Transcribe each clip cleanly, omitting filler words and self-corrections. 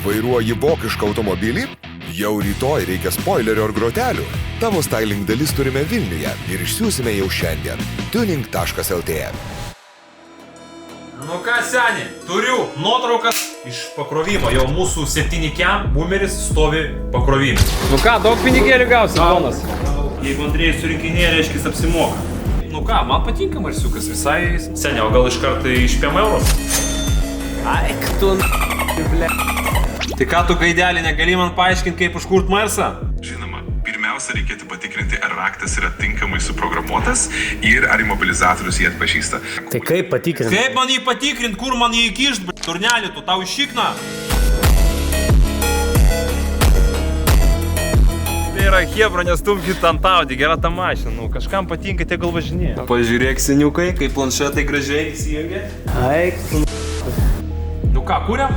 Vairuoji vokišką automobilį? Jau rytoj reikia spoilerio ar grotelių. Tavo styling dalis turime Vilniuje ir išsiųsime jau šiandien. Tuning.lt. Nu ką, seni, turiu nuotraukas iš pakrovimo. Jau mūsų 7-kiam boomeris stovi pakrovime. Nu ką, daug pinigėlių gausi, ponas? Jeigu Andrėjus surinkinėja, reiškia apsimoka. Nu ką, man patinka marsiukas visai. Seniau, gal iš karto iš 5 eurų? Aik tu ble. Tai ką tu, gaidelį, negali man paaiškinti, kaip užkurt marsą? Žinoma, pirmiausia reikėtų patikrinti, ar raktas yra tinkamai suprogramuotas ir ar imobilizatorius jį atpažįsta. Tai kaip patikrinti? Kaip man jį patikrint, kur man jį įkišt, turnelį, tu tau iššikna? Tai yra hebra, nestumkit ant Audi, gera ta mašina, nu kažkam patinka, tie gal važinėja. Pažiūrėk, seniukai, kaip planšetai gražiai įsijungia. Aik tu. Nu ką, kuriam?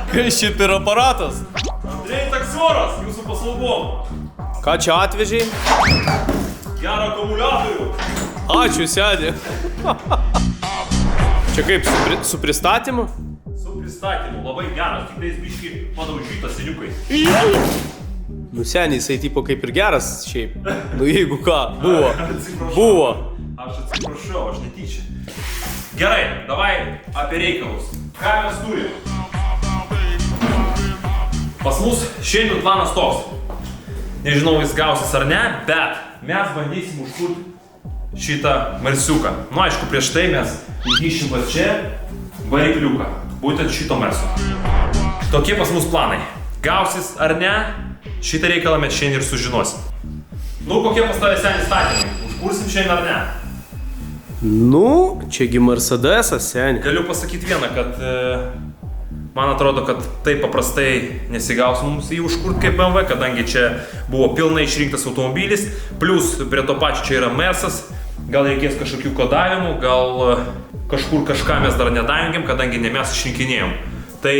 Kai šiaip ir aparatas. Andrėjai Taksioras, jūsų paslaugom. Ką čia atvežiai? Gerą akumuliatorių. Ačiū, seni. Čia kaip, su pristatymu? Su pristatymu, labai geras, tik tais biškį padaužytas seniukai. Nu, seniai, jisai tipo kaip ir geras šiaip. Nu, jeigu ką, buvo. Aš atsiprašau, aš netyčia. Gerai, davai apie reikalus. Ką mes turim? Pas mus šiandien planas toks. Nežinau, jis gausis ar ne, bet mes bandysim užkurti šitą marsiuką. Nu, aišku, prieš tai mes įkišim va čia varikliuką. Būtent šito marso. Tokie pas mus planai. Gausis ar ne, šitą reikalą mes šiandien ir sužinosim. Nu, kokie pas tavę seni statymai? Užkursim šiandien ar ne? Nu, čiagi Mercedesas, seni. Galiu pasakyti vieną, kad man atrodo, kad taip paprastai nesigaus mums jį užkurt kaip BMW, kadangi čia buvo pilnai išrinktas automobilis, plus prie to pačio čia yra Mersas, gal reikės kažkokių kodavimų, gal kažkur kažką mes dar nedajungiam, kadangi ne mes išrinkinėjom. Tai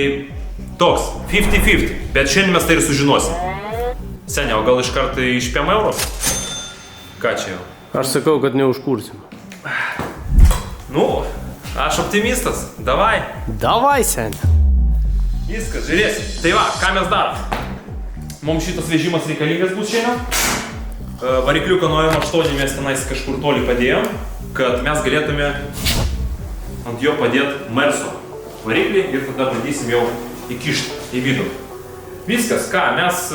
toks, 50-50, bet šiandien mes tai ir sužinosim. Seniau, gal iš karto iš 5 eurų? Ką čia jau? Aš sakau, kad neužkursim. Nu, aš optimistas, davai. Davai, seni. Viskas, žiūrėsim. Tai va, ką mes darom? Mums šitas vežimas reikalingas bus šiandien. Varikliuką nuo M8 mes tenais kažkur toli padėjom, kad mes galėtume ant jo padėti Merso variklį ir tada bandysim jau įkišti į vidų. Viskas, ką, mes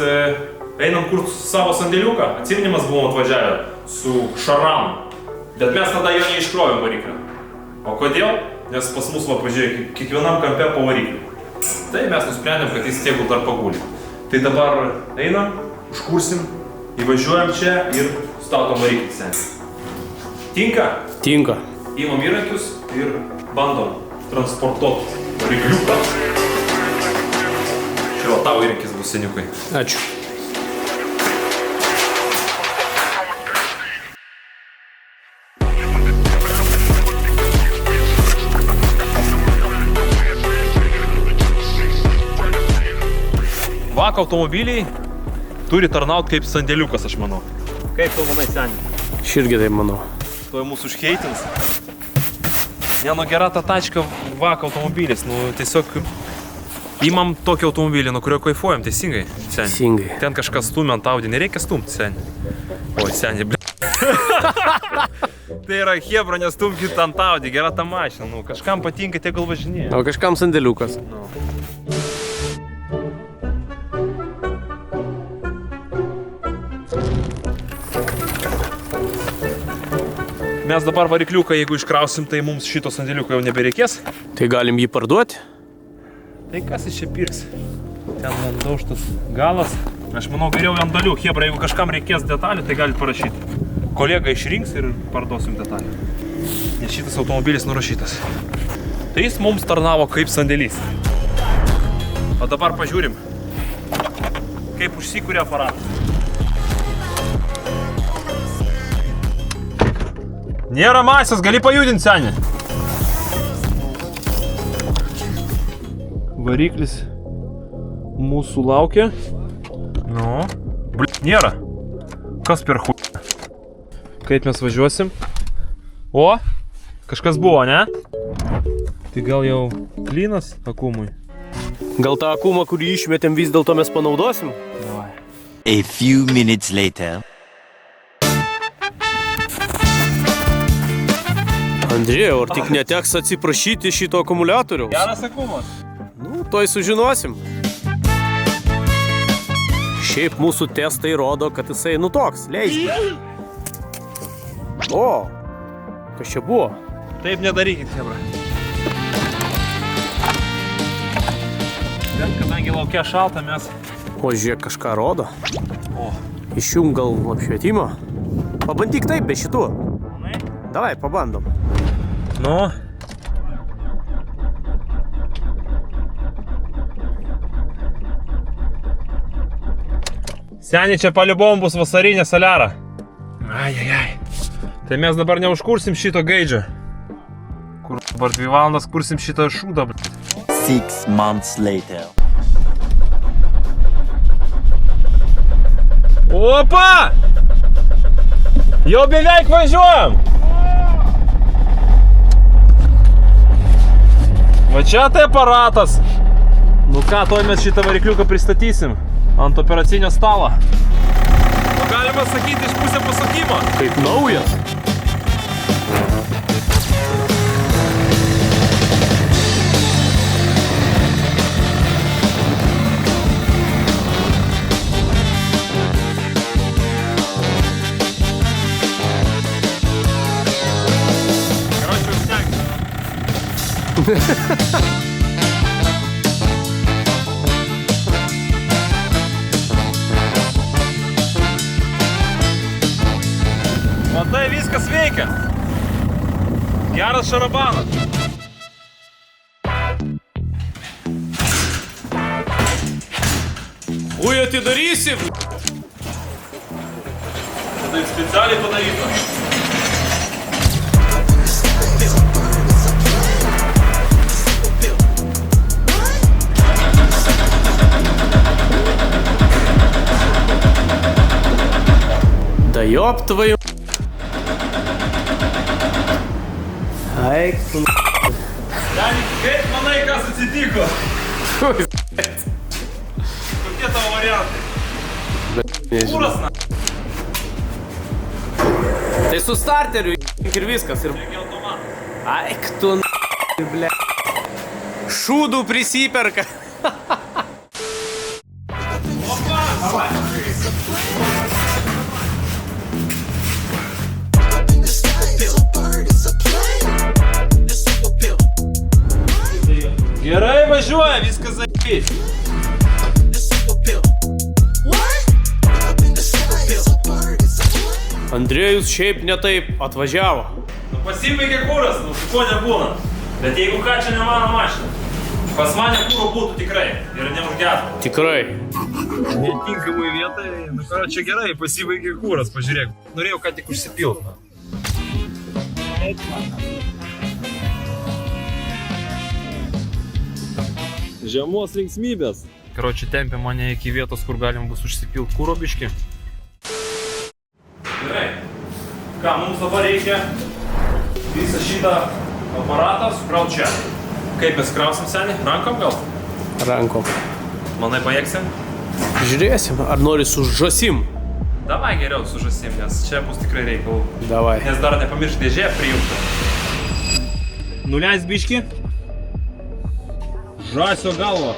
einam kur savo sandėliuką. Atsiminimas buvom atvažiavę su Šaranu, bet mes tada jo neiškrovėm variklio. O kodėl? Nes pas mus, va, pažiūrėk, kiekvienam kampe po varikliu. Tai mes nusprendėm, kad jis tegul dar paguli. Tai dabar einam, užkursim, įvažiuojam čia ir statom variklį seni. Tinka? Tinka. Įmam įrankius ir bandom transportuoti varikliuką. Čia va tavo įrankis bus, seniukai. Ačiū. Vako automobiliai turi tarnauti kaip sandėliukas, aš manau. Kaip tu manai, seni? Aš irgi taip manau. Tuoj mūsų užheitins. Ne, nu gera ta tačka Vako automobilis, nu tiesiog imam tokį automobilį, nuo kurio kaifuojam, teisingai, seni? Teisingai. Ten kažkas stumia ant Audi, nereikia stumti, seni. Oi, seni, ble. Tai yra hebra, nestumkit ant Audi, gera ta mašina, nu kažkam patinka, tie gal važinėja. O kažkam sandėliukas. Nu. Mes dabar varikliuką, jeigu iškrausim, tai mums šito sandėliuko jau nebereikės. Tai galim jį parduoti? Tai kas jis čia pirks? Ten man daužtas galas. Aš manau, geriau ant dalių. Hebra, jeigu kažkam reikės detalį, tai galit parašyti. Kolega išrinks ir parduosim detalį. Nes šitas automobilis nurašytas. Tai jis mums tarnavo kaip sandėlys. O dabar pažiūrim, kaip užsikuria aparatas. Nėra masės, gali pajudinti, seni. Variklis mūsų laukia. Nu, nėra. Kas per hu... Kaip mes važiuosim? O, kažkas buvo, ne? Tai gal jau plynas akumui? Gal tą akumą, kurį išmetėm, vis dėlto mes panaudosim? Davai. A few minutes later. Andrėjau, ar tik neteks atsiprašyti šito akumuliatoriaus? Geras akumas. Nu, toj sužinosim. Šiaip mūsų testai rodo, kad jisai toks, leisk. O, kas čia buvo? Taip nedarykit, hebra. Bet kadangi laukia šalta, mes... O, žiūrėk, kažką rodo. O. Išjung gal apšvietimą? Pabandyk taip, be šitų. Davai, pabandom. Nu. Seniai, čia paliubom bus vasarinė soliara. Ai. Tai mes dabar neužkursim šito gaidžio. Kur dabar 2 valandas kursim šitą šūdą. 6 months later. Opa! Jau beveik važiuojam! Va čia tai aparatas. Nu ką, toj mes šitą varikliuką pristatysim ant operacinio stalo. Nu, galima sakyti, iš pusę pasukimo. Kaip naujas. Matai, viskas veikia. Geras šarabanas. Ui, atidarysim. Tai specialiai padaryta. Da jop tvojų. Eik tu. Dani, kaip manai, kas atsitiko? Kokie tavo variantai? Kūras, na. Tai su starteriu ir viskas. Reikia automatą. Eik tu, ble. Šūdų prisiperka. Opa, davai. Gerai važiuoja, viskas zaibys. Andrėjus šiaip ne taip atvažiavo. Nu pasibaigė kūras, nu su ko nebūna. Bet jeigu ką, čia ne mano mašina. Pas mane kūro būtų tikrai ir neužgetų. Tikrai. Netinkamai vietai, nu ką, čia gerai, pasibaigė kūras, pažiūrėk. Norėjau ką tik užsipilt. Žiemos linksmybės. Karoči, tempė mane iki vietos, kur galim bus užsipilt kūro biškį. Gerai. Ką, mums dabar reikia visą šitą aparatą sukraut čia. Kaip mes krausim, seniai? Rankom gal? Rankom. Manai pajėgsim? Žiūrėsim, ar nori su žasim? Davai geriau su žasim, nes čia bus tikrai reikalų. Davai. Nes dar nepamiršk dėžė prijungti. Nuleis biškį. Žasio galva.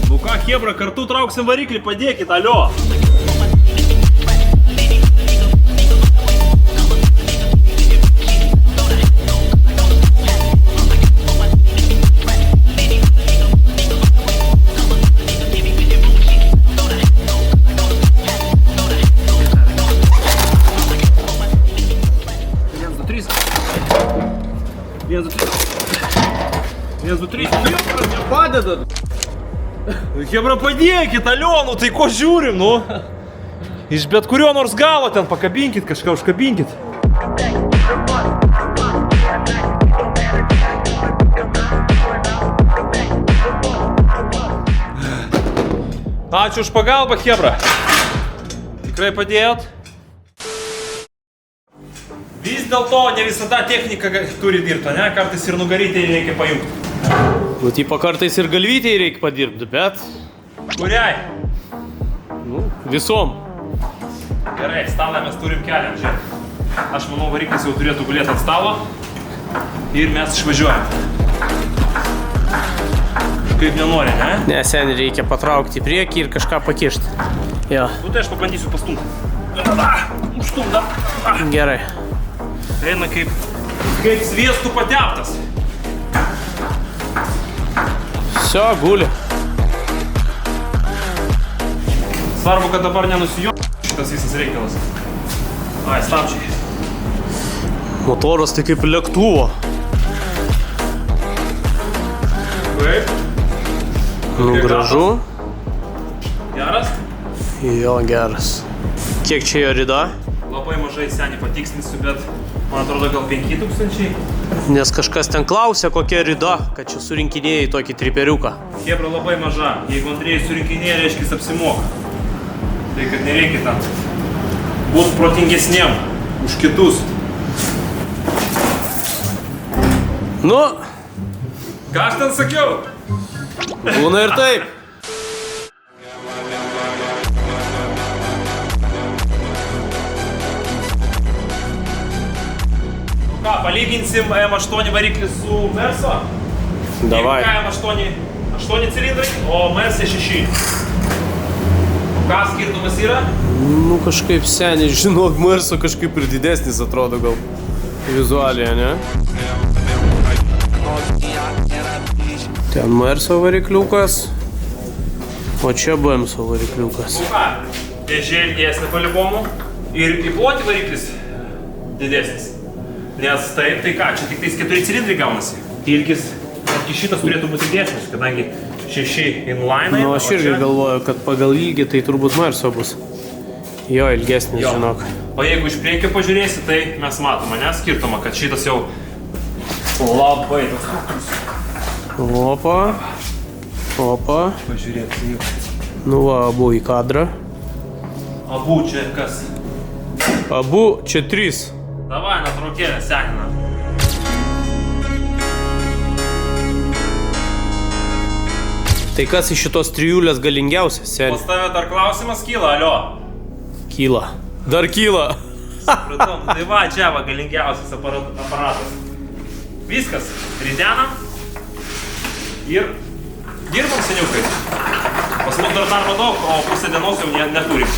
Nu ką, chebra, kartu trauksim variklį, padėkit, alio. Vienas, du, trys. Padeda. Hebra, padėkit, alio, nu tai ko žiūrim, nu? Iš bet kurio nors galo ten pakabinkit, kažką užkabinkit. Ačiū už pagalbą, Hebra. Tikrai padėjot. Vis dėlto ne visada technika turi dirbti, ne? Kartais ir nugarytėje reikia pajungti. Nu, tipo kartais ir galvytėje reikia padirbti, bet... Kuriai? Nu, visom. Gerai, stalą mes turim keliam, žiūrėk. Aš manau, variklis jau turėtų gulėti ant stalo. Ir mes išvažiuojam. Kaip nenori, ne? Ne, seniai reikia patraukti į priekį ir kažką pakišti. Jo. Nu tai aš pabandysiu pastumti. Užstumda. Gerai. Eina kaip sviestų pateptas. Все, guli. Svarbu, kad dabar nenusijuo šitas visas reikalas. Ai, stabčiai. Motoras tai kaip lėktuvo. Kaip? Nu, gražu. Geras? Jo, geras. Kiek čia jo rida? Labai mažai senį patikslinsiu, bet man atrodo gal 5000. Nes kažkas ten klausė, kokia rida, kad čia surinkinėjai tokį triperiuką. Hebra labai maža. Jeigu Andrėjai surinkinėja, reiškia apsimoka. Tai kad nereikia tam būt protingesniem už kitus. Nu, Ką aš ten sakiau? būna ir taip. Nu ką, palyginsim M8 variklį su Merso? Davai. M8 cilindrai, o Merse 6. Ką skirtumas yra? Nu, kažkaip seniai, žinok, Merso kažkaip ir didesnis atrodo gal vizualiai, ne? Ten Merso varikliukas, o čia BMSo varikliukas. Nu ką, dėžė ilgesnė palibomų ir į plotį variklis didesnis. Nes taip, tai ką, čia tik tais 4 cilindrai gaunasi. Ilgis, netgi šitas turėtų būti didesnis, kadangi 6 inline. Nu, aš irgi galvoju, kad pagal ilgį tai turbūt Merso bus. Jo, ilgesnis, Jo. žinok. O jeigu iš priekio pažiūrėsi, tai mes matome, ne, skirtumą, kad šitas jau labai toks. Opa. Opa. Pažiūrėti jau. Nu va, abu į kadrą. Abu čia kas? Abu čia 3. Davai, nuotraukėlę sekina. Tai kas iš šitos trijulės galingiausias, seniai? Pas tave dar klausimas kyla, alio. Kyla. Dar kyla. Supratau, tai va, čia va galingiausias aparatas. Viskas, ridenam. Ir dirbam, seniukai. Pas mus dar darbo daug, o pusę dienos jau neturim.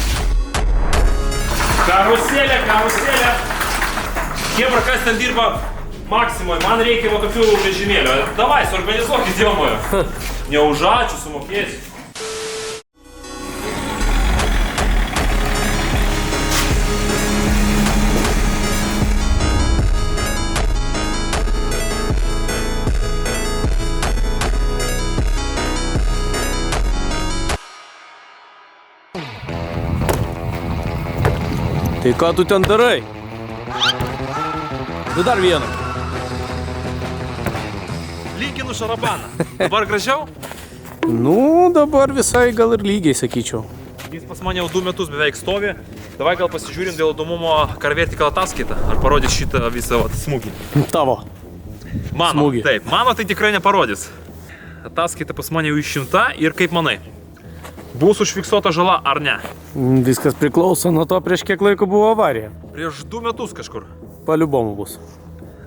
Karuselė, karuselė. Hebra, kas ten dirba Maksimoj? Man reikia va tokių vežimėlių. Davai, suorganizuokit jomojo. Ne už ačiū sumokėsiu. Tai ką tu ten darai? Tu dar vieną. Lyginu šarabaną. Dabar gražiau? Nu, dabar visai gal ir lygiai, sakyčiau. Jis pas mane jau 2 metus beveik stovi. Davai gal pasižiūrim dėl įdomumo Car Vertical ataskaitą. Ar parodys šitą visą smūgį? Tavo. Mano, Smūgį. taip. Mano tai tikrai neparodys. Ataskaita pas mane jau išimta ir kaip manai? Bus užfiksuota žala ar ne? Viskas priklauso nuo to, prieš kiek laiko buvo avarija. Prieš 2 metus kažkur. Paliubomu bus.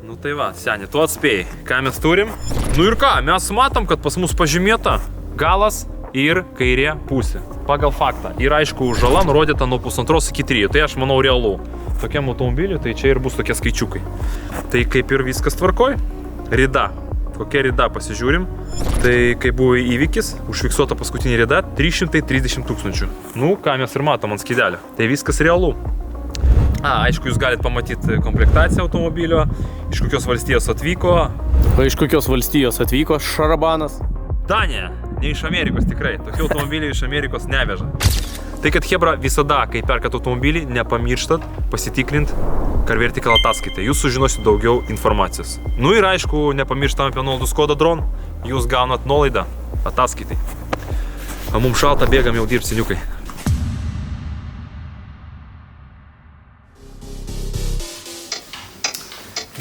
Nu tai va, seni, tu atspėjai. Ką mes turim? Nu ir ką, mes matom, kad pas mus pažymėta galas ir kairė pusė. Pagal faktą. Ir aišku, žala nurodyta nuo 1,5 iki 3. Tai aš manau realu. Tokiam automobiliui, tai čia ir bus tokie skaičiukai. Tai kaip ir viskas tvarkoj. Rida. Kokia rida pasižiūrim. Tai kai buvo įvykis, užfiksuota paskutinė rida 330 000. Nu, ką mes ir matom ant skydelio. Tai viskas realu. Aišku, jūs galite pamatyti komplektaciją automobilio, iš kokios valstijos atvyko. O iš kokios valstijos atvyko šarabanas? Danija, ne iš Amerikos tikrai, tokie automobiliai iš Amerikos neveža. Tai kad Hebra visada, kai perkat automobilį, nepamirštat pasitikrinti CarVertical ataskaitą. Jūs sužinosit daugiau informacijos. Nu ir aišku, nepamirštam apie nuolaidų kodą DRON, jūs gaunat nuolaidą ataskaitai. O mums šalta, bėgam jau dirbti, seniukai.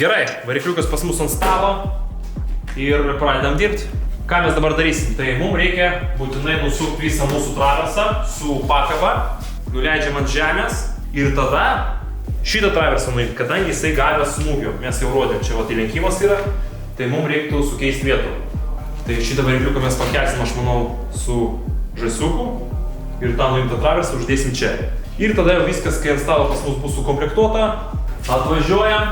Gerai, varikliukas pas mus ant stalo ir pradedam dirbti. Ką mes dabar darysim? Tai mums reikia būtinai nusukti visą mūsų traversą su pakaba, nuleidžiam ant žemės ir tada šitą traversą nuimti, kadangi jisai gavęs smūgių. Mes jau rodėm, čia įlenkimas yra, tai mums reiktų sukeisti vietų. Tai šitą varikliuką mes pakelsim, aš manau, su žaisiuku ir tą nuimtą traversą uždėsim čia. Ir tada jau viskas, kai ant stalo pas mus bus sukomplektuota, atvažiuojam,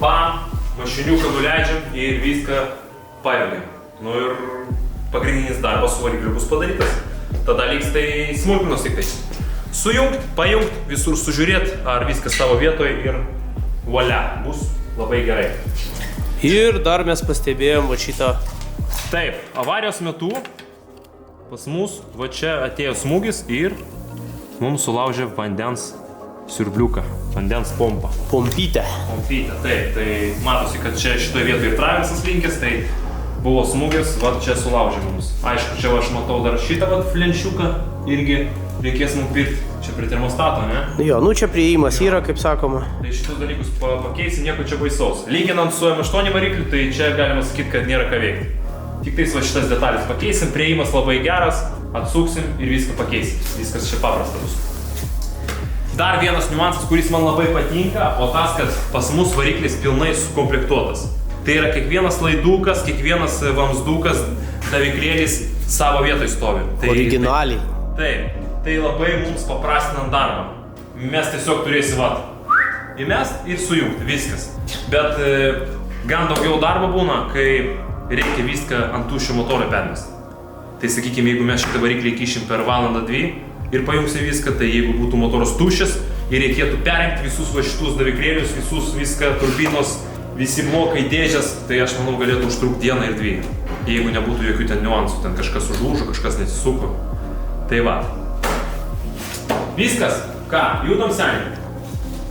pam, mašiniuką nuleidžiam ir viską pajungiam. Nu ir pagrindinis darbas su varikliu bus padarytas. Tada liks tai smulkmenos tik tai. Sujungt, pajungt, visur sužiūrėt, ar viskas savo vietoje ir volia, bus labai gerai. Ir dar mes pastebėjom va šitą. Taip, avarijos metu pas mus va čia atėjo smūgis ir mums sulaužė vandens siurbliuką, vandens pompą. Pompytę. Pompytę, taip, tai matosi, kad čia šitoje vietoje ir traversas linkęs, tai buvo smūgis, va čia sulaužė mums. Aišku, čia aš matau dar šitą va flenšiuką, irgi reikės mums pirkti, čia prie termostato, ne? Jo, nu čia priėjimas yra, kaip sakoma. Tai šitus dalykus pakeisim, nieko čia baisaus. Lyginant su M8 varikliu, tai čia galima sakyti, kad nėra ką veikti. Tik tais va šitas detalės pakeisim, priėjimas labai geras, atsuksim ir viską pakeisim. Viskas čia paprasta bus. Dar vienas niuansas, kuris man labai patinka, o tas, kad pas mus variklis pilnai sukomplektuotas. Tai yra kiekvienas laidukas, kiekvienas vamsdukas, daviklėlis savo vietoj stovi. Tai, originaliai. Taip, tai labai mums paprastinant darbą. Mes tiesiog turėsim įmest ir sujungti, viskas. Bet gan daugiau darbo būna, kai reikia viską ant tuščio motorio permest. Tai sakykime, jeigu mes šitą variklį įkišim per valandą 2 ir pajungsim viską, tai jeigu būtų motoras tuščias ir reikėtų perrinkti visus va šitus daviklėlius, visus viską, turbinos, visi blokai, dėžės, tai aš manau galėtų užtrukti dieną ir 2. Jeigu nebūtų jokių ten niuansų, ten kažkas užlūžo, kažkas nesisuko. Tai va. Viskas. Ką, judam seniai.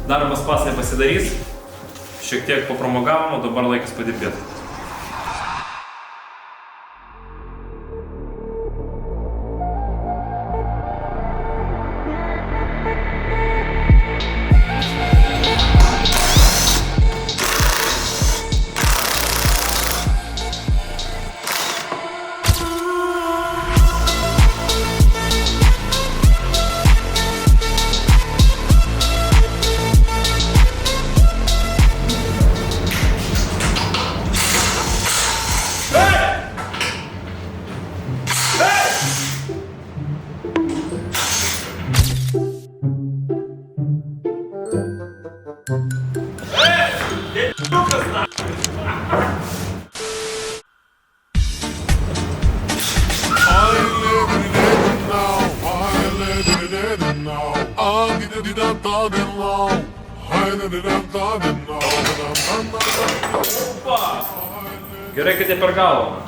Darbas pats nepasidarys. Šiek tiek papromogavom, o dabar laikas padirbėti. Gerai, kad jie per galvą.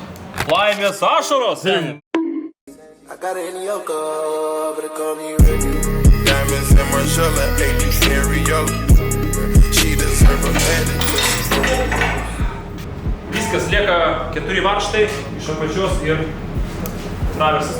Laimės ašaros, seniai. Viskas lieka 4 varžtai iš apačios ir traversas.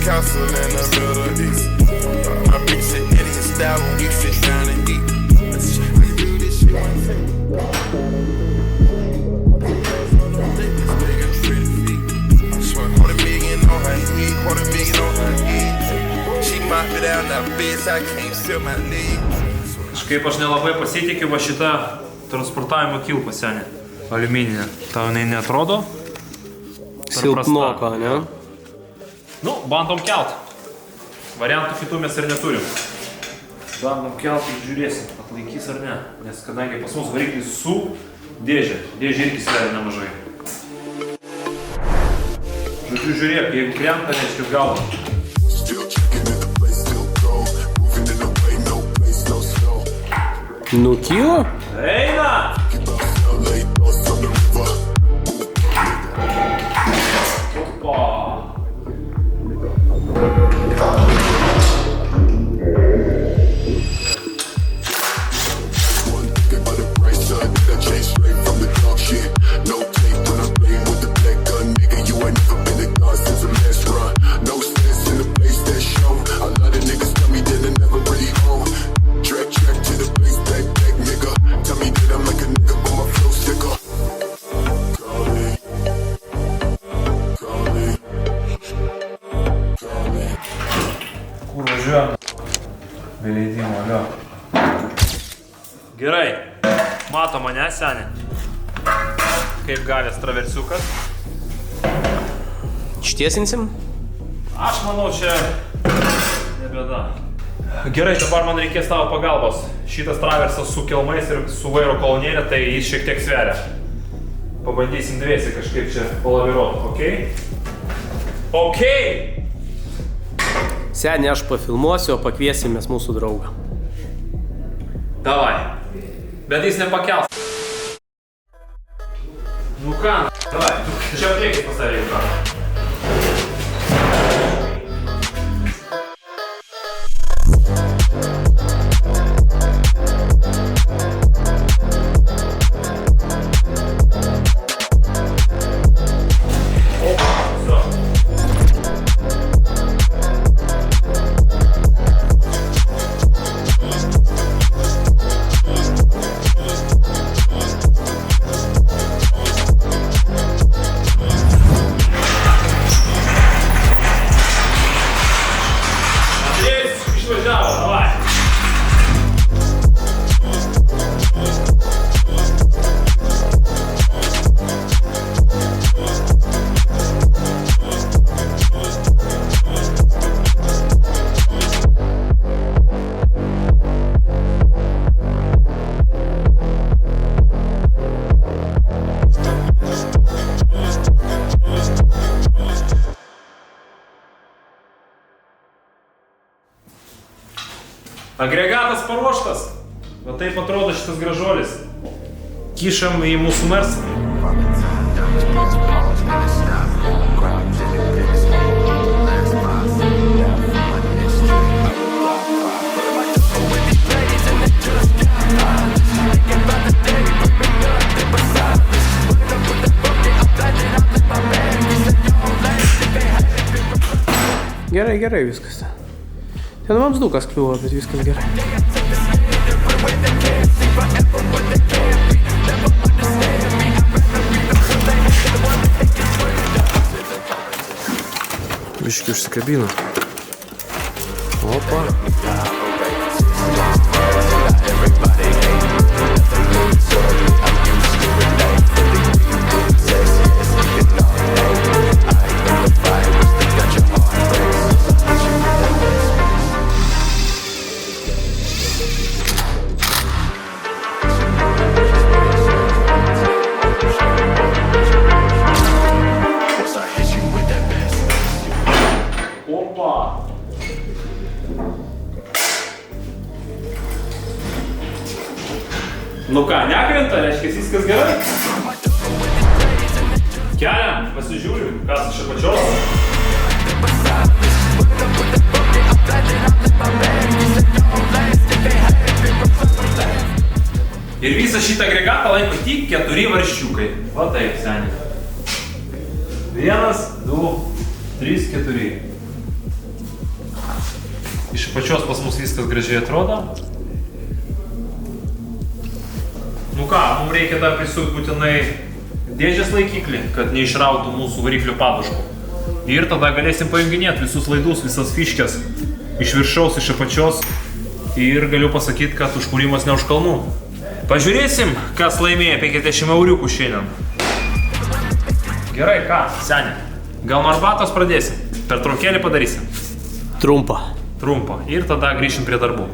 Castle in the Middle East. My bitch said Indian style when we sit down and eat. Let's check. I can do this shit one thing. $250,000 on her head, $250,000 on her head. She mopped me down that bitch, I can't feel my legs. Kažkaip aš nelabai pasitikiu va šitą transportavimo kilpą, senė. Aliumininė. Tau jinai neatrodo? Silpnoka, ne? Nu, bandom kelt. Variantų kitų mes ir neturim. Bandom kelti ir žiūrėsim, atlaikys ar ne. Nes kadangi pas mus variklis su dėžė. Dėžė irgi sveria nemažai. Žodžiu, žiūrėk, jeigu krenta, reiškia galva. Nukylo? Eina! Kur važiuojam? Be leidimo, alio. Gerai, mato mane, senė. Kaip gavęs traversiukas. Ištiesinsim? Aš manau, čia nebėda. Gerai, dabar man reikės tavo pagalbos. Šitas traversas su kelmais ir su vairo kolonėlė, tai jis šiek tiek sveria. Pabandysim dviesi kažkaip čia palaviruot, okei? Okei! Senė, aš pafilmuosiu, o pakviesimės mūsų draugą. Davai. Bet jis nepakels. Nu ką, davai. Čia priekį pasavėjau ką. Agregatas paruoštas. Va taip atrodo šitas gražuolis. Kišam į mūsų mersą. Gerai, gerai viskas. Ten vamzdukas kliuvo, bet viskas gerai. Biški užsikabino. Opa. Nu ką, nekrenta, reiškia viskas gerai. Keliam, pasižiūrim, kas iš apačios. Ir visą šitą agregatą laiko tik 4 varščiukai. Va taip, seniai. 1, 2, 3, 4. Iš apačios pas mus viskas gražiai atrodo. Nu ką, mums reikia dar prisukti būtinai dėžės laikiklį, kad neišrautų mūsų variklio paduškų. Ir tada galėsim pajunginėti visus laidus, visas fiškės iš viršaus, iš apačios. Ir galiu pasakyti, kad užkūrimas ne už kalnų. Pažiūrėsim, kas laimėjo 50 euriukų šiandien. Gerai, ką, senė, gal nuo arbatos pradėsim? Pertraukėlį padarysim? Trumpą. Trumpą. Ir tada grįšim prie darbų.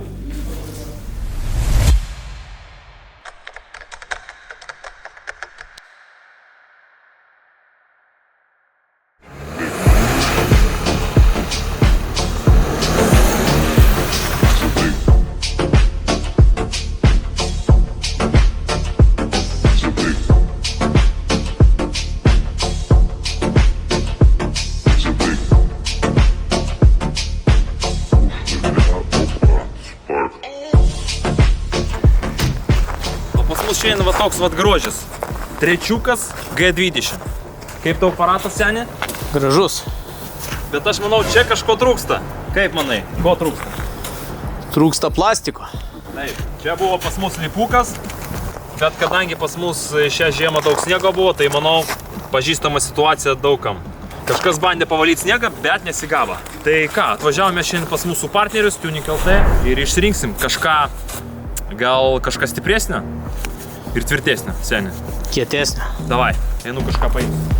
toks vat grožis. Trečiukas G20. Kaip tau aparatas, seni? Gražus. Bet aš manau, čia kažko trūksta. Kaip manai, ko trūksta? Trūksta plastiko. Taip, čia buvo pas mus lipukas, bet kadangi pas mus šią žiemą daug sniego buvo, tai manau, pažįstama situacija daugam. Kažkas bandė pavalyti sniegą, bet nesigavo. Tai ką, atvažiavome šiandien pas mūsų partnerius Tuning LT ir išsirinksim kažką, gal kažką stipresnio ir tvirtesnio, seni. Kietesnė. Davai, einu kažką paimti.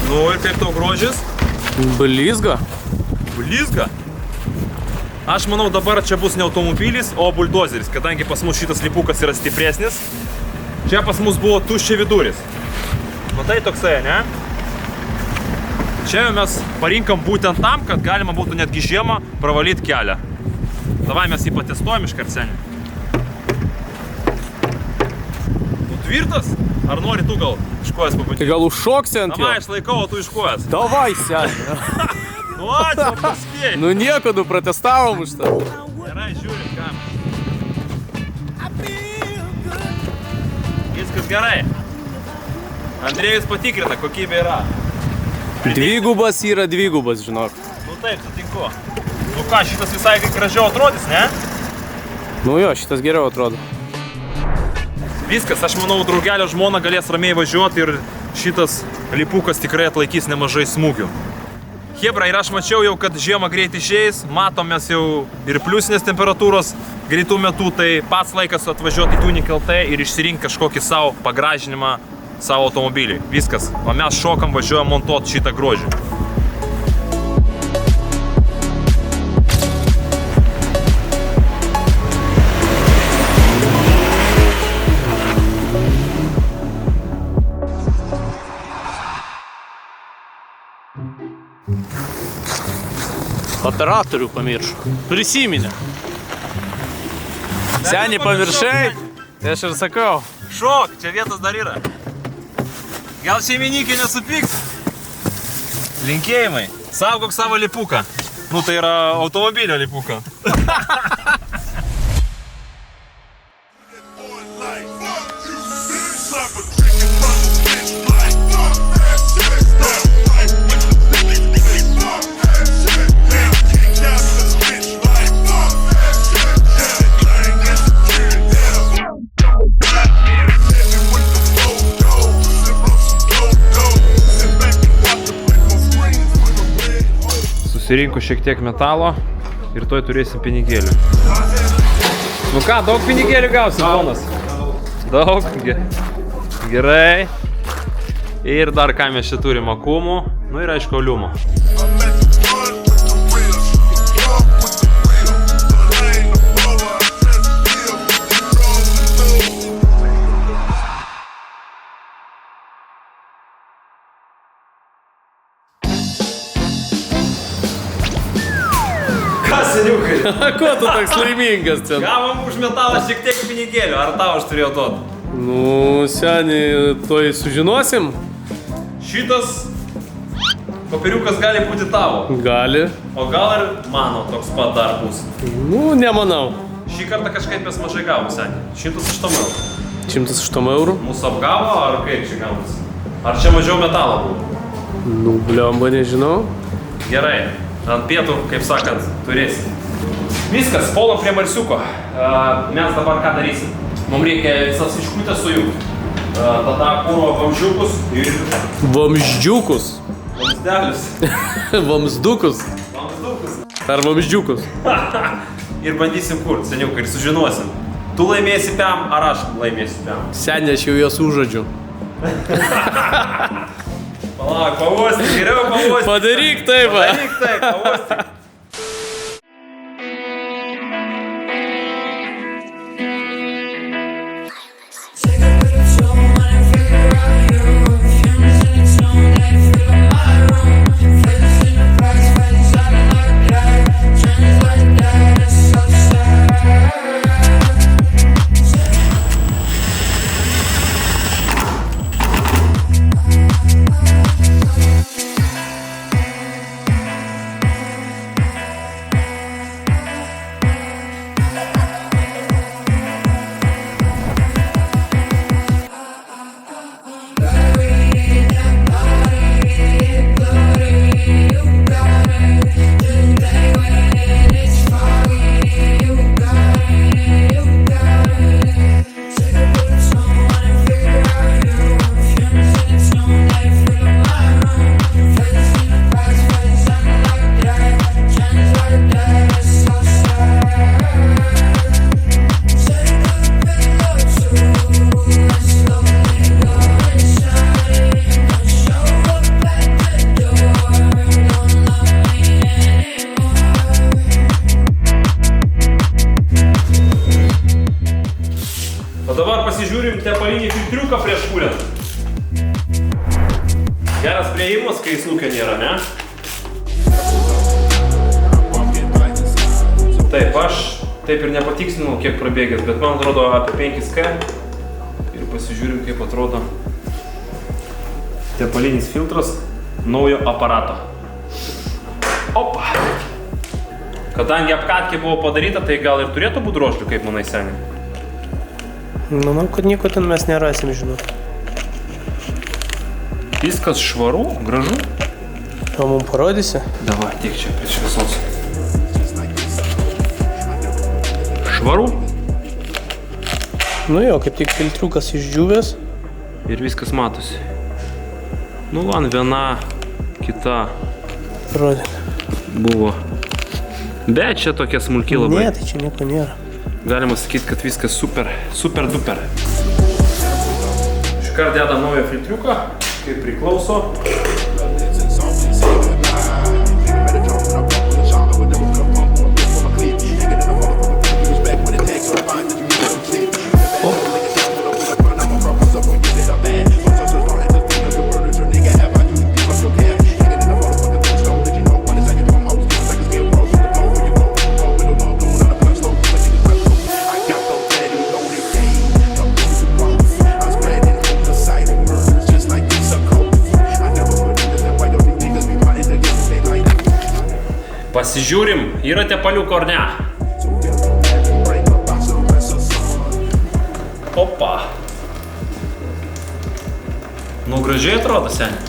Nu ir kaip tau grožis? Blizga. Blizga? Aš manau dabar čia bus ne automobilis, o buldozeris, kadangi pas mus šitas lipukas yra stipresnis. Čia pas mus buvo tuščia viduris. Matai toksai, ne? Čia mes parinkam būtent tam, kad galima būtų netgi žiemą pravalyti kelią. Davai mes jį patestuojam iškart, seni. Tu tvirtas? Ar nori tu gal iš kojas pabandyti? Tai gal užšoksi ant jo? Davai, aš laikau, o tu iš kojas. Davai, seni. Nu ačiū, paskėjai. Nu nieko, nu protestavom už tą. Gerai, žiūrim, kam. Viskas gerai. Andrėjus patikrina, kokybė yra. Dvigubas yra dvigubas, žinok. Nu taip, sutinku. Nu ką, šitas visai gražiau atrodys, ne? Nu jo, šitas geriau atrodo. Viskas, aš manau, draugelio žmona galės ramiai važiuoti ir šitas lipukas tikrai atlaikys nemažai smūgių. Hebra, ir aš mačiau jau, kad žiemą greit išeis, matom mes jau ir pliusinės temperatūros greitų metų, tai pats laikas atvažiuoti į Tuning LT ir išsirinkti kažkokį savo pagražinimą savo automobiliui. Viskas, o mes šokam, važiuojam montuoti šitą grožį. Operatorių pamiršau. Prisiminė. Seniai pamiršai, tai aš ir sakau. Šok, čia vietos dar yra. Gal šeimininkė nesupyks? Linkėjimai. Saugok savo lipuką. Nu tai yra automobilio lipuką. Susirinko šiek tiek metalo ir toj turėsim pinigėlių. Nu ką, daug pinigėlių gausim, ponas? Daug. Gerai. Ir dar ką mes čia turim, akumų, nu ir aišku, liumo. Seniukai. Ko tu toks laimingas ten? Gavom už metalą šiek tiek pinigėlių, ar tau aš turėjau duoti? Nu, seniai, toj sužinosim. Šitas popieriukas gali būti tavo. Gali. O gal ir mano toks pat dar bus. Nu, nemanau. Šį kartą kažkaip mes mažai gavom, seniai. 108 eurų. 108 eurų? Mūsų apgavo, ar kaip čia gaunas? Ar čia mažiau metalo buvo? Nu, bliamba, nežinau. Gerai. Ant pietų, kaip sakant, turėsim. Viskas, puolam prie marsiuko. Mes dabar ką darysim? Mums reikia visas iškutės sujungti. Tada kūro vamzdžiukus ir... Vamzdžiukus. Vamzdelius. Vamzdukus. Vamzdukus. Ar vamzdžiukus. Ir bandysim kurt, seniukai, ir sužinosim. Tu laimėsi piam, ar aš laimėsiu piam? Seniai, aš jau juos užžodžiu. Palauk, pavostyk, geriau pavostyk. Padaryk taip, va. Padaryk taip, pavostyk. Pasižiūrim tepalinį filtriuką prieš kūrent. Geras prieimas, kai snukio nėra, ne? Taip, aš taip ir nepatikslinau, kiek prabėgęs, bet man atrodo apie 5K. Ir pasižiūrim, kaip atrodo tepalinis filtras naujo aparato. Opa! Kadangi apkatkė buvo padaryta, tai gal ir turėtų būti drožlių, kaip manai, seniai? Manau, kad nieko ten mes nerasim, žinot. Viskas švaru, gražu. O mums parodysi? Davai, tiek čia prie šviesos. Švaru. Nu jo, kaip tik filtriukas išdžiūvęs. Ir viskas matosi. Nu, man viena, kita Rodė. buvo. Bet čia tokia smulki labai. Ne, tai čia nieko nėra. Galima sakyti, kad viskas super, super duper. Iškart dedam naują filtriuką, kaip priklauso. Pasižiūrim, yra tepaliuko ar ne? Opa. Nu, gražiai atrodo, seniai.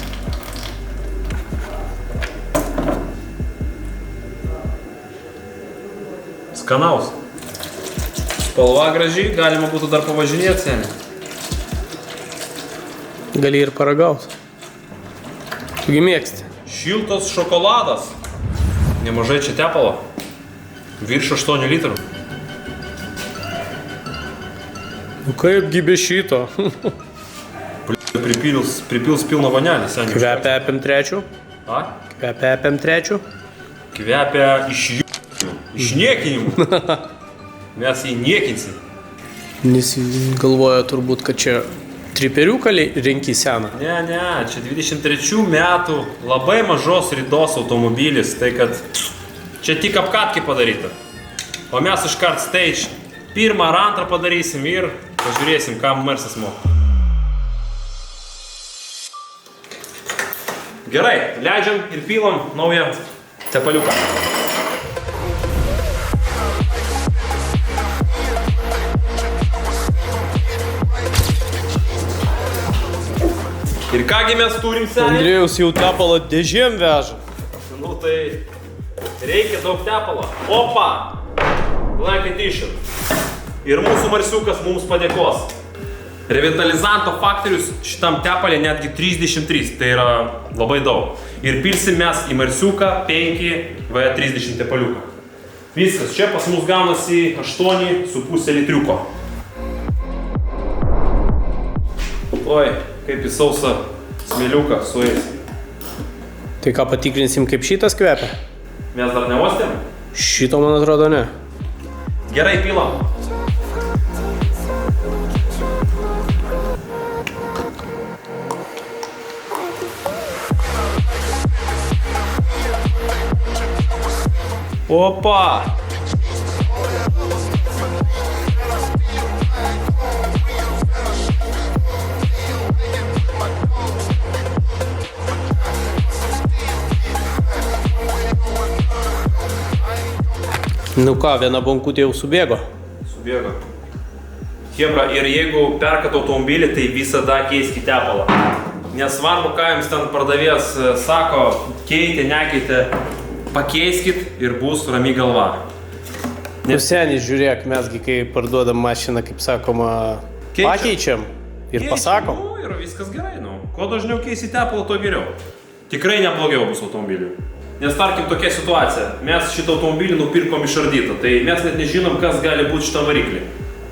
Skanaus. Spalva gražiai, galima būtų dar pavažinėti, seniai. Gali ir paragauti. Tugi mėgsti. Šiltas šokoladas. Nemažai čia tepalo. Virš 8 litrų. Nu kaipgi be šito? Pripils pilną vanelį, seniai. Kvepia apim trečių. A? Kvepia apim trečių. Kvepia iš niekinimų. Mes jį niekinsim. Nes galvoja turbūt, kad čia triperiuką renki seną. Ne, čia 23 metų labai mažos ridos automobilis, tai kad čia tik apkatkė padaryta. O mes iškart stage pirmą ar antrą padarysim ir pažiūrėsim, ką Mersas moka. Gerai, leidžiam ir pilam naują tepaliuką. Ir kągi mes turim, seniai? Andrėjus jau tepalą dėžėm veža. Nu tai reikia daug tepalo. Opa! Black Edition. Ir mūsų Marsiukas mums padėkos. Revitalizanto faktorius šitam tepalė netgi 33, tai yra labai daug. Ir pilsim mes į Marsiuką 5V30 tepaliuką. Viskas, čia pas mus gaunasi 8,5 litriuko. Oi, kaip į sausą smėliuką sueis. Tai ką patikrinsim, kaip šitas kvepia? Mes dar neuostėm? Šito, man atrodo, ne. Gerai, pilam. Opa! Nu ką, viena bonkutė jau subėgo. Subėgo. Hebra, ir jeigu perkat automobilį, tai visada keiskite tepalą. Nesvarbu, ką jums ten pardavėjas sako, keitė, nekeitė, pakeiskit ir bus rami galva. Nu seniai, žiūrėk, mesgi kai parduodam mašiną, kaip sakoma, pakeičiam ir pasakom. Nu, ir viskas gerai, nu. Kuo dažniau keisi tepalą, to geriau. Tikrai neblogiau bus automobiliui. Nes tarkim tokia situacija, mes šitą automobilį nupirkom išardytą, tai mes net nežinom, kas gali būti šitą variklį.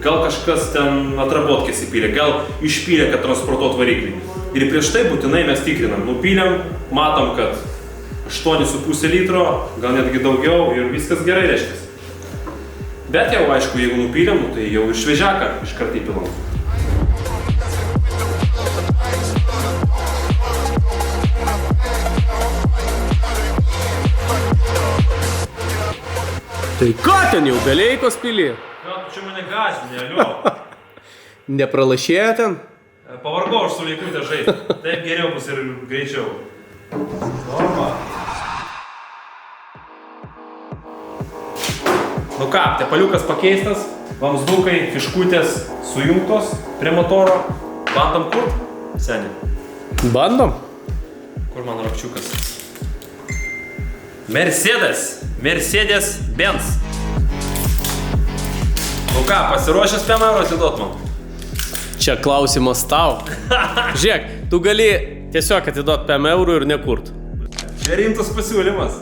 Gal kažkas ten atrabotkės įpylė, gal išpylė, kad transportuot variklį. Ir prieš tai būtinai mes tikrinam, nupylėm, matom, kad 8,5 litro, gal netgi daugiau ir viskas gerai reiškia. Bet jau aišku, jeigu nupylėm, tai jau ir šviežiaką iškart įpilam. Tai ką ten jau, Beleikos pilį? Ką tu čia mane gąsdini, aliu? Nepralašėjo ten? Pavargau aš su Leikutė žaisti. Taip geriau bus ir greičiau. Norma. Nu ką, tepaliukas pakeistas, vamzdukai, fiškutės sujungtos prie motoro. Bandom kur? Seni. Bandom? Kur mano rakčiukas? Mercedes-Benz. Nu ką, pasiruošęs 5 eurų atiduot man? Čia klausimas tau. Žiūrėk, tu gali tiesiog atiduot 5 eurų ir nekurt. Čia rimtas pasiūlymas.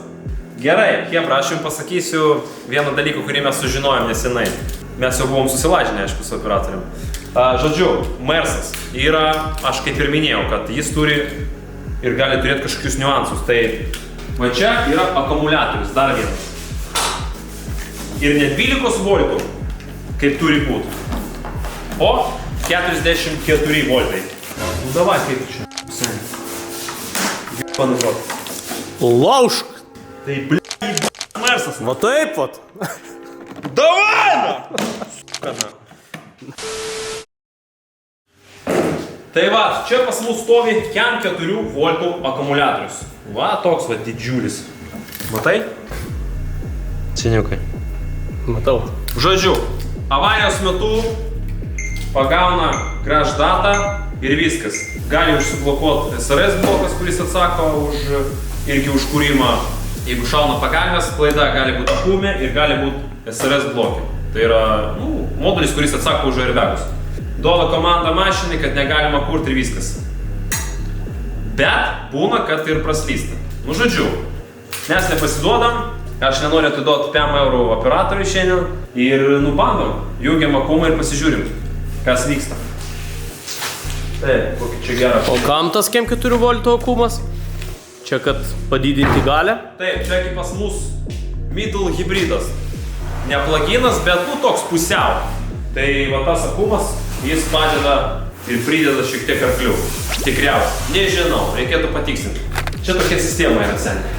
Gerai, Hebra, aš jums pasakysiu vieną dalyką, kurį mes sužinojom nesenai. Mes jau buvom susilažinę, aišku, su operatorium. Žodžiu, Mersas yra, aš kaip ir minėjau, kad jis turi ir gali turėti kažkokius niuansus. Tai va čia yra akumuliatorius, dar vienas. Ir ne 12 voltų, kaip turi būti, o 44 voltai. Nu davai, kaip tu čia. Seniai. Panužot. Laužk! Tai Mersas. Va taip vat. Davai, na! Sukana. Tai va, čia pas mus stovi KEN 4 voltų akumuliatorius. Va, toks va didžiulis. Matai? Seniukai. Matau. Žodžiu, avarijos metu pagauna crash datą ir viskas. Gali užsiblokuoti SRS blokas, kuris atsako irgi už kūrimą. Jeigu šauna pagalvės, klaida gali būti akume ir gali būti SRS blokė. Tai yra modulis, kuris atsako už airbagus. Duoda komandą mašinai, kad negalima kurti ir viskas. Bet būna, kad ir praslysta. Nu žodžiu, mes nepasiduodam, aš nenoriu atiduoti 5 eurų operatoriui šiandien ir nubandom, jungiam akumą ir pasižiūrim, kas vyksta. Taip, kokį čia gerą. O kam tas KEN 4 voltų akumas? Čia kad padidinti galę? Taip, čia kaip pas mus middle hybridas. Ne pluginas, bet toks pusiau. Tai va tas akumas, jis padeda ir prideda šiek tiek arklių. Tikriausiai. Nežinau, reikėtų patikslinti. Čia tokia sistema yra seniai.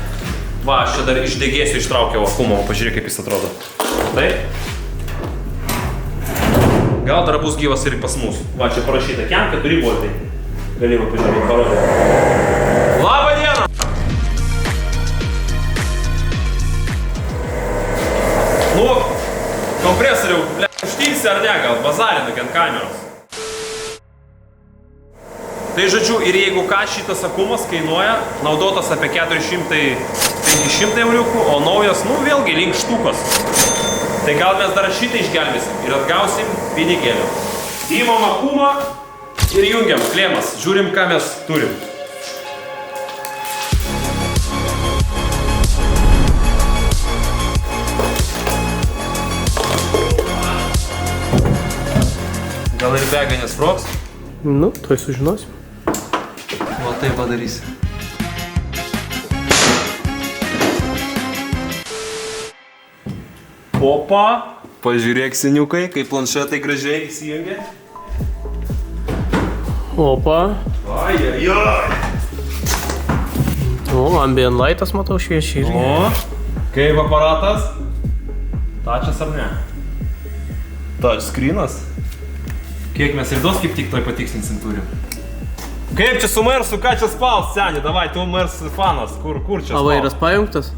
Va, aš čia dar iš degėsių ištraukiau akumą, pažiūrėk kaip jis atrodo. Taip. Gal dar bus gyvas ir pas mus. Va, čia parašyta KEN 4 voltai. Galima pažiūrėti, parodyti. Labą dieną! Nu, kompresoriau, štilsi ar ne, gal bazarinuk ant kameros. Tai žodžiu, ir jeigu ką, šitas akumas kainuoja, naudotas apie 400-500 euriukų, o naujas, vėlgi link štukos. Tai gal mes dar šitą išgelbėsim ir atgausim pinigėlio. Įmam akumą ir jungiam klėmas, žiūrim, ką mes turim. Gal ir bega nesprogs? Nu, tuoj sužinosim. O tai padarysi. Opa! Pažiūrėk, seniukai, kaip planšetai gražiai įsijungia. Opa. Ai. O, ambient lightas matau šviečiai. O, Kaip aparatas? Tačias ar ne? Touch screenas? Kiek mes raidos kaip tik toj patikslinsim turim. Kaip čia su Mersu, ką čia spaus, seni? Davai, tu Mers fanas, kur čia spaus? O vairas pajungtas?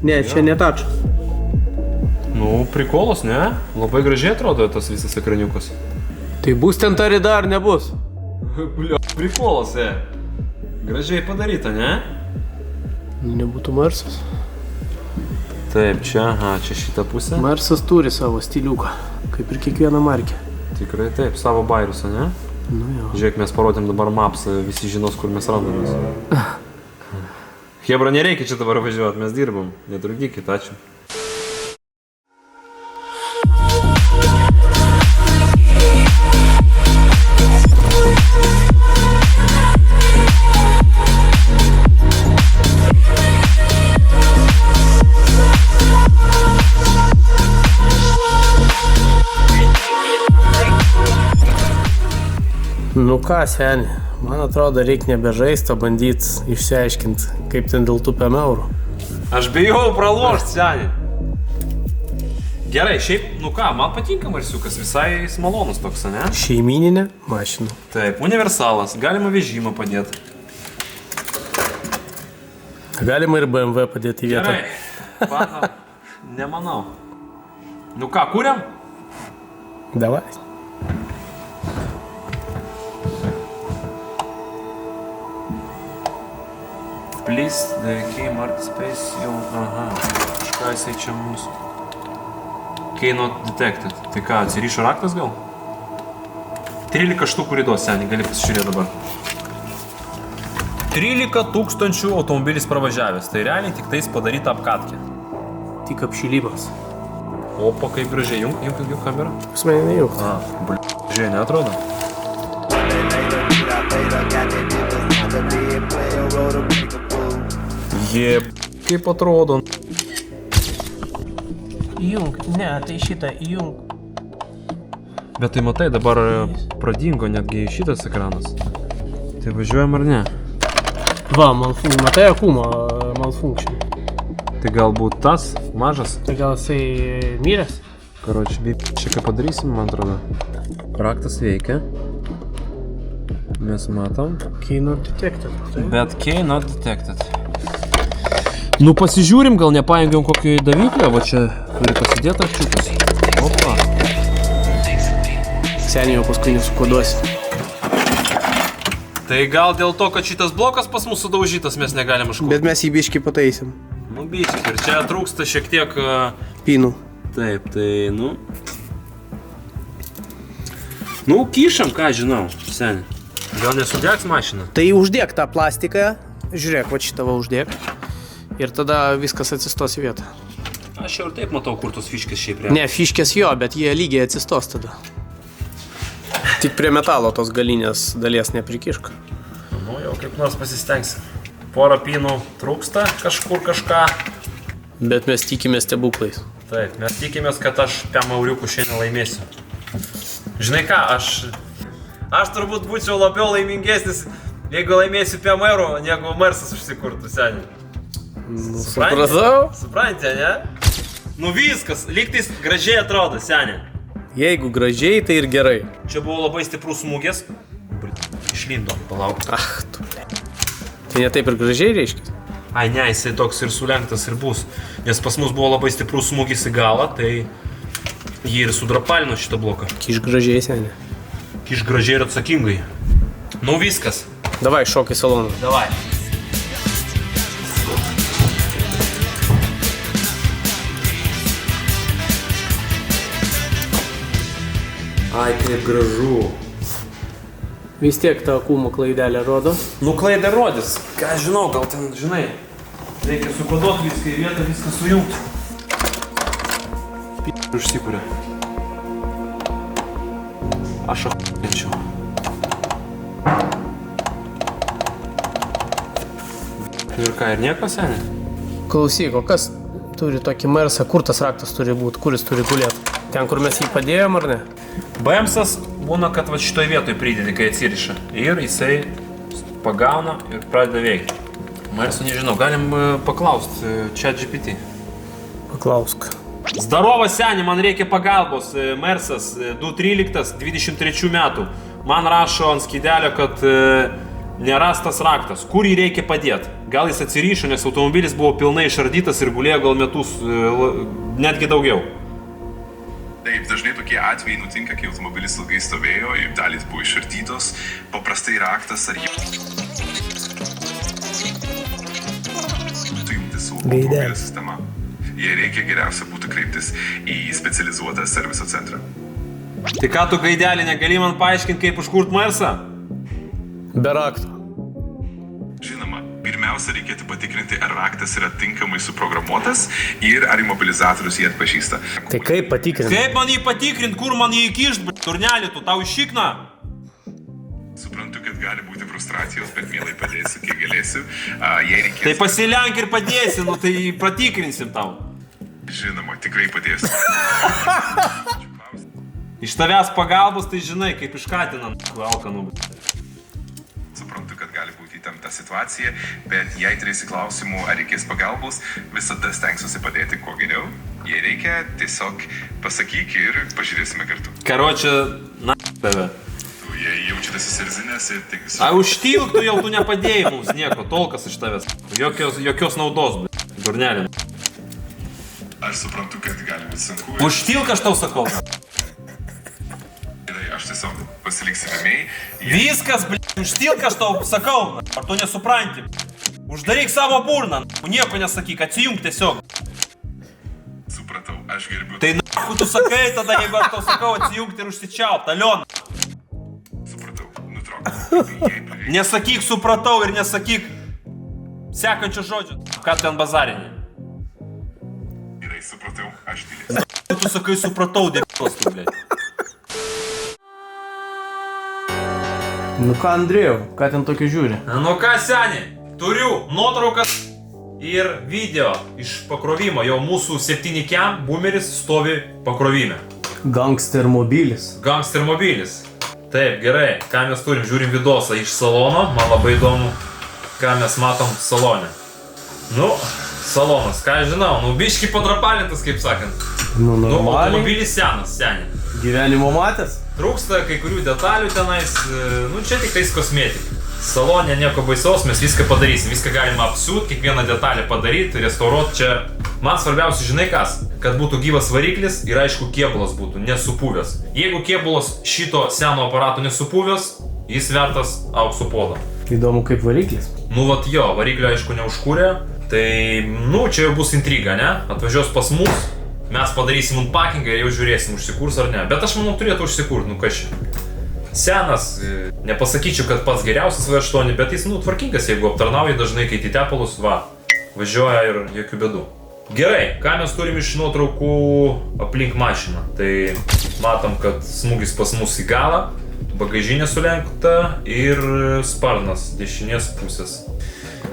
Ne, čia ne tačas. Nu, prikolas, ne? Labai gražiai atrodo tas visas ekraniukas. Tai bus ten ta rida ar nebus? Blia, prikolas, Gražiai padaryta, ne? Nebūtų Mersas. Taip, čia šitą pusę. Mersas turi savo stiliuką, kaip ir kiekviena markė. Tikrai taip, savo bairiusą, ne? Nu jo. Žiūrėk, mes parodėm dabar mapsą, visi žinos, kur mes randamės. Hebra, nereikia čia dabar važiuoti, mes dirbam. Netrukdykit, ačiū. Nu ką, seni, man atrodo, reikia nebežaisti, o bandyti išsiaiškinti, kaip ten dėl tų 5 eurų. Aš bijau pralošti, seni. Gerai, šiaip, nu ką, man patinka Marsiukas, visai malonus toks, ne? Šeimininė mašina. Taip, universalas, galima vežimą padėti. Galima ir BMW padėti į vietą. Gerai, manau, nemanau. Nu ką, kuriam? Davai. Please, the Kmart space jau, kažką jisai čia mums. Key not detected. Tai ką, atsiryšo raktas gal? 13 štukų ridos, seni, gali pasižiūrėti dabar. 13 000 automobilis pravažiavęs, tai realiai tik tais padaryta apkatkė. Tik apšilimas. Opa, kaip gražiai, junk kamerą. Pas mane nejaukt. Žiūrėjai, neatrodo? Jie, kaip atrodo. Įjung, ne, tai šitą įjung. Bet tai matai, dabar pradingo netgi šitas ekranas. Tai važiuojam ar ne? Va, matai akumą, malfunction. Tai galbūt tas mažas? Tai gal jisai miręs? Karoči, čia ką padarysim, man atrodo. Raktas veikia. Mes matom. Key not detected. Bet key not detected. Nu pasižiūrim, gal nepajungiam kokį daviklę, va čia turi pasidėti apčiukas. Opa. Seniai jau paskui nesukoduosi. Tai gal dėl to, kad šitas blokas pas mūsų sudaužytas, mes negalim iškuoti. Bet mes jį biškį pataisim. Nu biškį, ir čia trūksta šiek tiek... Pynų. Taip, tai nu... Nu, kišam, ką žinau, seni. Gal nesudegs mašina? Tai uždėk tą plastiką, žiūrėk, va šitą va uždėk. Ir tada viskas atsistos į vietą. Aš jau ir taip matau, kur tos fiškės šiaip reikia. Ne, fiškės jo, bet jie lygiai atsistos tada. Tik prie metalo tos galinės dalies neprikišk. Nu, jau kaip nors pasistengsim. Porą pynų trūksta kažkur kažką. Bet mes tikime stebuklais. Taip, mes tikimės, kad aš 5 euriukų šiandien laimėsiu. Žinai ką, aš turbūt būčiau labiau laimingesnis, jeigu laimėsiu 5 eurų, negu Mersas užsikurtų, seniai. Nu, supratau? Supranti, ne? Nu viskas, lygtais gražiai atrodo, seniai. Jeigu gražiai, tai ir gerai. Čia buvo labai stiprus smūgis. Išlindo, palauk. Tu ble. Tai ne taip ir gražiai reiškia? Ai ne, jisai toks ir sulenktas ir bus. Nes pas mus buvo labai stiprus smūgis į galą, tai jį ir sudrapalino šitą bloką. Kiš gražiai, seniai. Kiš gražiai ir atsakingai. Nu viskas. Davai, šok į saloną. Davai. Ai, kaip gražu. Vis tiek tą akumo klaidelę rodo. Nu, klaidą rodys. Ką žinau, gal ten, žinai, reikia sukoduoti viską į vietą, viską sujungti. Užsikūrė. Aš ahuojančiau. Ir ką, ir nieko, seniai? Klausyk, o kas turi tokį Mersą, kur tas raktas turi būti, kur jis turi gulėti? Ten, kur mes jį padėjom, ar ne? BMSas būna, kad va šitoj vietoj pridedi, kai atsiriša. Ir jisai pagauna ir pradeda veikti. Mersą nežinau, galim paklausti ChatGPT. Paklausk. Zdarovo seni, man reikia pagalbos. Mersas 213, 23 metų. Man rašo ant skydelio, kad nerastas raktas. Kur jį reikia padėti? Gal jis atsiryšo, nes automobilis buvo pilnai išardytas ir gulėjo gal metus, netgi daugiau. Taip, dažnai tokie atvejai nutinka, kai automobilis ilgai stovėjo ir dalys buvo išardytos. Paprastai raktas ar jį įjungti su automobilio sistema. Jei reikia, geriausia būtų kreiptis į specializuotą serviso centrą. Tai ką tu, gaidelį, negali man paaiškinti, kaip užkurt Mersą? Be rakto. Žinoma, pirmiausia reikėtų patikrinti, ar raktas yra tinkamai suprogramuotas ir ar imobilizatorius jį atpažįsta. Tai kaip patikrinti? Kaip man jį patikrinti, kur man jį įkišt, turnelį, tu tau iššikna? Suprantu, kad gali būti frustracijos, bet mielai padėsiu, kiek galėsiu. Jei reikės... Tai pasilenk ir padėsi, nu tai patikrinsim tau. Žinoma, tikrai padėsiu. Iš tavęs pagalbos, tai žinai, kaip iškatinam alkanų. Suprantu, kad gali būti įtempta situacija, bet jei turėsi klausimų, ar reikės pagalbos, visada stengsiuosi padėti kuo geriau. Jei reikia, tiesiog pasakyk ir pažiūrėsime kartu. Karočią, na, tave. Jei jaučiatės įsirzinęs ir tik... Užtilk, tu jau tu nepadėjai mums nieko, tolkas iš tavęs. Jokios naudos, durnelė. Aš suprantu, kad gali būti sunku. Užtilk, aš tau sakau. Aš tiesiog pasiliksiu ramiai. Viskas, užtilk, aš tau sakau. Ar tu nesupranti? Uždaryk savo burną, nieko nesakyk, atsijunk tiesiog. Supratau, aš gerbiu. Tai nahu tu sakai tada, jeigu aš tau sakau atsijungti ir užsičiaupt, Aliona. Supratau, nutrauk. Nesakyk supratau ir nesakyk sekančio žodžio. Ką ten bazarinė? Gerai, supratau, aš tylėsiu. Tu sakai supratau, debilas tu, blėt. Nu ką, Andrėjau, ką ten tokio žiūri? Nu ką, seni, turiu nuotraukas ir video iš pakrovimo. Jau mūsų 7 boomeris stovi pakrovime. Gangster mobilis. Gangster mobilis. Taip, gerai, ką mes turim, žiūrim vidosą iš salono. Man labai įdomu, ką mes matom salone. Nu, salonas, ką žinau, nu biški padrapalintas, kaip sakant. Nu, normaliai. Automobilis senas, seni. Gyvenimo matęs? Trūksta kai kurių detalių tenais, nu čia tik tais kosmetika. Salonė nieko baisaus, mes viską padarysim, viską galima apsiūt, kiekvieną detalę padaryti, restauruoti čia. Man svarbiausia, žinai kas, kad būtų gyvas variklis ir aišku kėbulas būtų nesupuvęs. Jeigu kėbulas šito seno aparato nesupuvęs, jis vertas aukso podą. Įdomu kaip variklis. Nu vat jo, variklio aišku neužkūrė, tai nu čia jau bus intriga, ne? Atvažiuos pas mus. Mes padarysim unpackingą ir jau žiūrėsim, užsikurs ar ne. Bet aš manau, turėtų užsikurt, nu kas čia. Senas, nepasakyčiau, kad pats geriausias V8, bet jis, nu, tvarkingas, jeigu aptarnauja dažnai, kai į tepalus, va, važiuoja ir jokių bėdų. Gerai, ką mes turim iš nuotraukų aplink mašiną. Tai matom, kad smūgis pas mus į galą, bagažinė sulenkta ir sparnas dešinės pusės.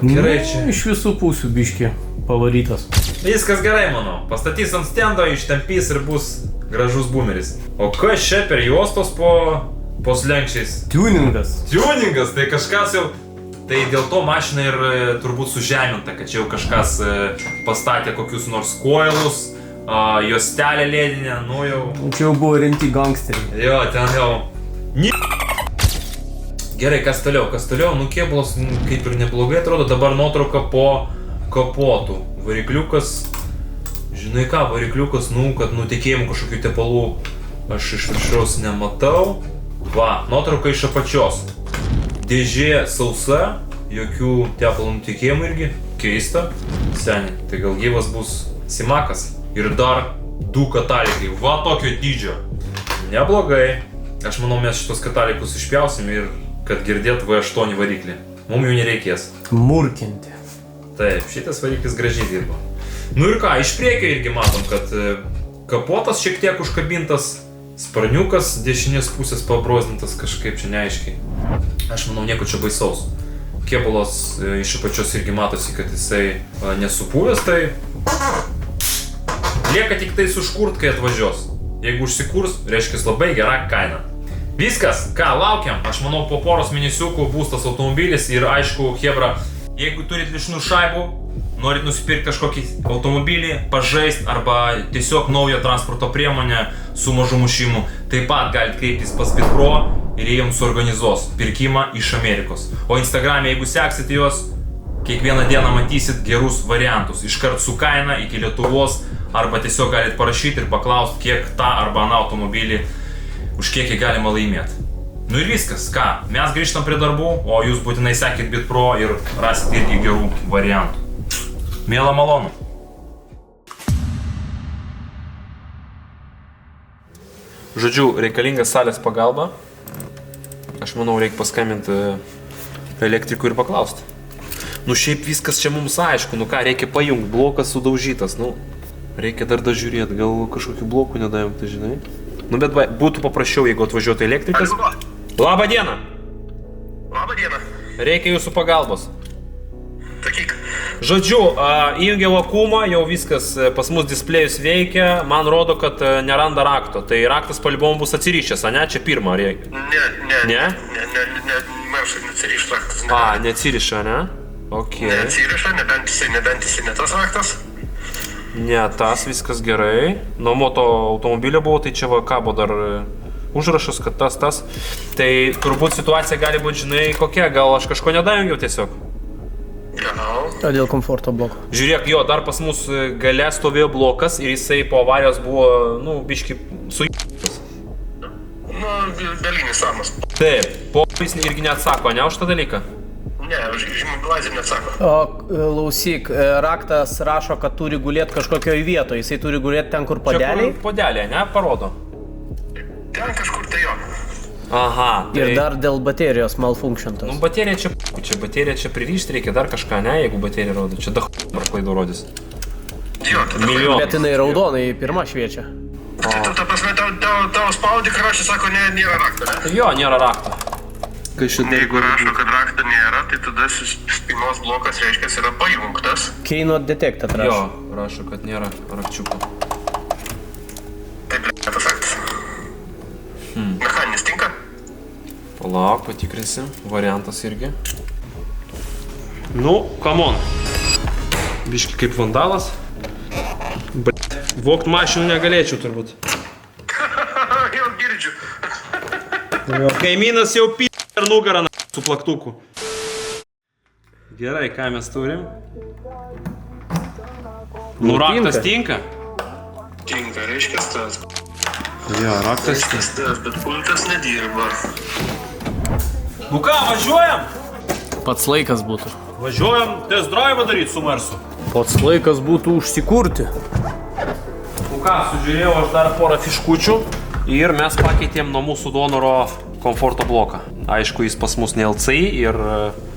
Gerai čia. Nu, iš visų pusių biški pavarytas. Viskas gerai, manau. Pastatys ant stendo, ištempys ir bus gražus boomeris. O kas čia per juostos po slenkščiais? Tuningas. Tuningas, tai kažkas jau... Tai dėl to mašina ir turbūt sužeminta, kad čia jau kažkas pastatė kokius nors koilus, juostelę lėdinę, nu jau... Čia jau buvo rimti gangsteriai. Jo, ten jau... Gerai, kas toliau? Nu kėbulas kaip ir neblogai atrodo, dabar nuotrauka po kapotų. Varikliukas, žinai ką, varikliukas, nu, kad nutekėjimų kažkokių tepalų aš iš viršaus nematau. Va, nuotrauka iš apačios. Dėžė sausa, jokių tepalų nutekėjimų irgi. Keista. Seni, tai gal gyvas bus simakas. Ir dar 2 katalikai, va tokio dydžio. Neblogai. Aš manau, mes šitos katalikus išpjausim ir kad girdėt V8 variklį. Mums jų nereikės. Murkinti. Taip, šitas variklis gražiai dirba. Nu ir ką, iš priekio irgi matom, kad kapotas šiek tiek užkabintas, sparniukas dešinės pusės pabrozdintas kažkaip čia neaiškiai. Aš manau, nieko čia baisaus. Kėbulas iš apačios irgi matosi, kad jisai nesupuvęs, tai lieka tik tais užkurt, kai atvažiuos. Jeigu užsikurs, reiškia labai gera kaina. Viskas, ką, laukiam. Aš manau, po poros mėnesiukų bus tas automobilis ir aišku, chebra, jeigu turit lišnų šaibų, norit nusipirkti kažkokį automobilį, pažaist arba tiesiog naują transporto priemonę su mažu mušimu, taip pat galite kreiptis pas BitPro ir jie jums suorganizuos pirkimą iš Amerikos. O Instagram'e, jeigu seksite juos, kiekvieną dieną matysit gerus variantus, iškart su kaina iki Lietuvos, arba tiesiog galite parašyti ir paklausti, kiek tą arba aną automobilį, už kiek galima laimėti. Nu ir viskas, ką, mes grįžtam prie darbų, o jūs būtinai sekit BitPro ir rasit irgi gerų variantų. Miela malonu. Žodžiu, reikalinga salės pagalba. Aš manau, reikia paskambinti elektrikui ir paklausti. Nu šiaip viskas čia mums aišku, nu ką, reikia pajungti, blokas sudaužytas, nu. Reikia dar žiūrėti, gal kažkokių blokų nedajungti, žinai. Nu bet būtų paprasčiau, jeigu atvažiuotų elektrikas. Labą dieną. Labą dieną. Reikia jūsų pagalbos. Sakyk. Žodžiu, įjungiau akumą, jau viskas pas mus displejus veikia, man rodo, kad neranda rakto. Tai raktas palibom bus atsirišęs, a ne? Čia pirmą reikia. Ne? Maršai neatsiriš raktas. Neatsiriša, ne? Ok. Neatsiriša, nebent jisai ne tas raktas. Ne, tas viskas gerai. Nuo moto automobilio buvo, tai čia va kabo dar užrašas, kad tas. Tai turbūt situacija gali būti, žinai, kokia, gal aš kažko nedajungiau tiesiog. Gal. O dėl komforto bloko? Žiūrėk, jo, dar pas mus gale stovėjo blokas ir jisai po avarijos buvo, nu, biški sujungtas. Nu, dalinis samas. Taip, jis irgi neatsako, ne už tą dalyką? Ne, žymų blazerį neatsako. O klausyk, raktas rašo, kad turi gulėti kažkokioje vietoje, jisai turi gulėti ten, kur podeliai? Čia kur podeliai, ne, parodo? Ten kažkur tai jo. Aha, tai... Ir dar dėl baterijos malfunctiontas. Nu, baterija čia pririšti reikia dar kažką, ne, jeigu baterija rodo. Čia dar klaidų rodys. Jo, tada. Milijonų. Bet jinai raudonai pirma šviečia. Tai ta prasme, tau spaudi, kraščiai sako, nėra rakto, ne? Jo, nėra rakto. Jeigu rašo, kad rakto nėra, tai tada spynos blokas reiškia yra pajungtas. Cannot detected rašo. Jo, rašo, kad nėra rakčiuko. Tai tas raktas. Mechaninis tinka? Palauk, patikrinsim. Variantas irgi. Nu, come on. Biški kaip vandalas. Vogt mašinų negalėčiau turbūt. Jau girdžiu. Kaimynas jau per nugarą su plaktuku. Gerai, ką mes turim? Nu, raktas tinka? Tinka, reiškia tas. Jo, raktas tinka. Bet pultas nedirba. Nu ką, važiuojam? Pats laikas būtų. Važiuojam test drive daryti su Marsu. Pats laikas būtų užsikurti. Nu ką, sužiūrėjau aš dar porą fiškučių ir mes pakeitėm nuo mūsų donoro komforto bloką. Aišku, jis pas mus ne LCI ir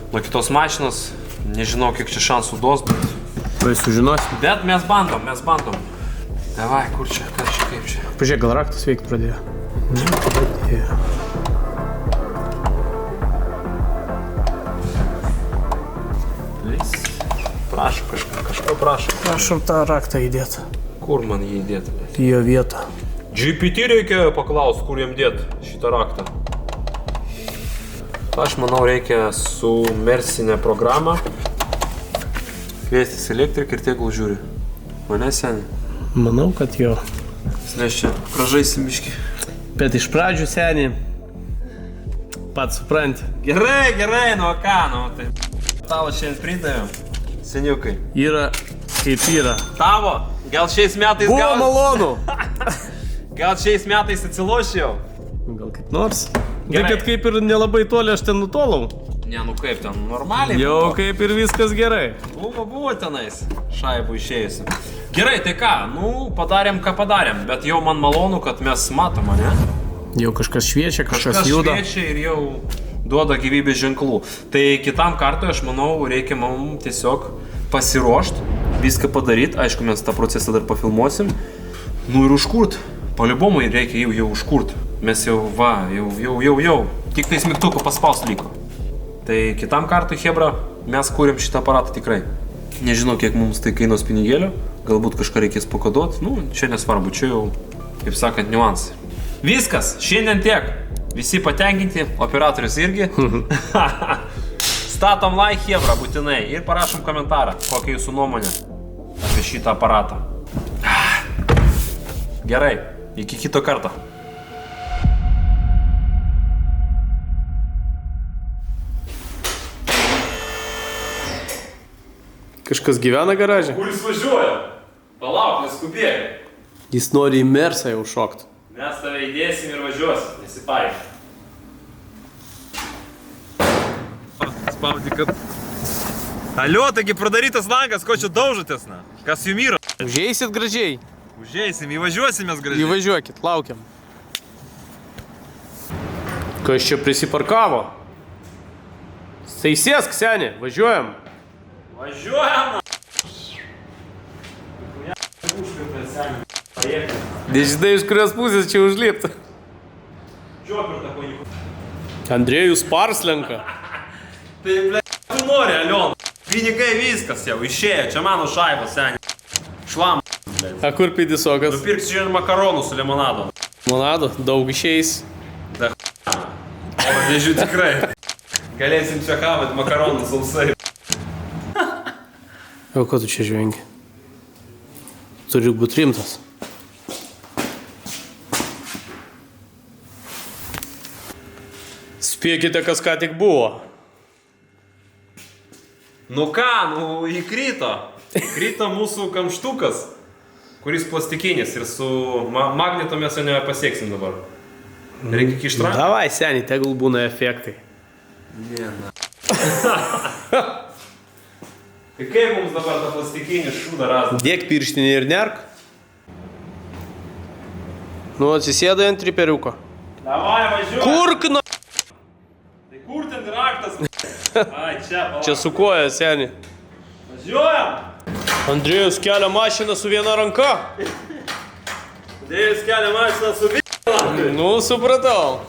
nuo kitos mašinos, nežinau kiek čia šansų duos, bet... Tai sužinosim. Bet mes bandom. Davai, kur čia, kas čia, kaip čia? Pažiūrėk, gal raktas veikt pradėjo. Pradėjo. Prašau, kažko prašau. Prašom tą raktą įdėti. Kur man jį įdėti? Į jo vietą. GPT reikia paklausti, kur jam dėti šitą raktą. Aš manau, reikia su mersinė programą kviestis elektrik ir tegul žiūri. Mane seni? Manau, kad jo. Nes čia pražaisim biškį. Bet iš pradžių seni, pats supranti. Gerai, nu ką, nu tai. Tavo šiandien pridavėm, seniukai. Yra kaip yra. Tavo, gal šiais metais Buvo malonu. Gal šiais metais atsilošiau? Gal kaip nors. Gerai, kad kaip ir nelabai toli aš ten nutolau. Ne, nu kaip ten, normaliai jau buvo. Kaip ir viskas gerai. Buvo tenais, šaibų išėjusi. Gerai, tai ką, nu, padarėm, ką padarėm, bet jau man malonu, kad mes matom, ne? Jau kažkas šviečia, kažkas juda. Kažkas šviečia ir jau duoda gyvybės ženklų. Tai kitam kartui, aš manau, reikia mums tiesiog pasiruošti, viską padaryti. Aišku, mes tą procesą dar pafilmuosim. Nu ir užkurt. Palibomui reikia jau užkurt. Mes jau, jau. Tik tai smigtuko paspaust liko. Tai kitam kartui, Hebra, mes kūrėm šitą aparatą tikrai. Nežinau, kiek mums tai kainuos pinigėlio. Galbūt kažką reikės pakoduoti. Nu, čia nesvarbu, čia jau, kaip sakant, niuansai. Viskas, šiandien tiek. Visi patenkinti, operatorius irgi. Statom like Hebra būtinai ir parašom komentarą, kokia jūsų nuomonė apie šitą aparatą. Gerai, iki kito karto. Kažkas gyvena garaže? Kur jis važiuoja? Palauk, neskubėk. Jis nori į Mersą jau šokt. Mes tave įdėsim ir važiuosim, nesipaik. Spaudi, kad... Alio, taigi pradarytas langas, ko čia daužotės, na? Kas jum yra? Užeisit gražiai? Užeisim, įvažiuosimės gražiai. Įvažiuokit, laukiam. Kas čia prisiparkavo? Tai sėsk, seni, važiuojam. Važiuojam, na! Užkirpė, seni. Paėkime. Nežinai, iš kurios pusės čia užlipti. Džiopir tą poniuką. Andrėjus parslenka. Tai, ble, tu nori, Aliona. Pinigai viskas jau, išėjo, čia mano šaiba, seni. Šlam, ble. A kur pidisokas? Nupirksiu šiandien makaronų su limonadu. Limonado, daug išeis. Da o, dėžiu tikrai. Galėsim čia kavat makaronų sausai. O ko tu čia žvengi? Turi būti rimtas. Spėkite, kas ką tik buvo. Nu ką, nu įkrito. Krito mūsų kamštukas, kuris plastikinis ir su magnetu mes jo nepasieksim dabar. Reikia kištra? Davai, seniai, tegul būna efektai. Ne, na. Tai kaip mums dabar tą plastikinį šūdą rasti? Dėk pirštinį ir nerk. Nu, atsisėdai ant triperiuko. Davai, važiuoja. Kurk, na... Tai kur ten raktas? Ai, čia, palauk. Čia su koja, seni. Važiuojam. Andrėjus kelia mašiną su viena ranka. Andrėjus kelia mašiną su viena ranka. Nu, supratau.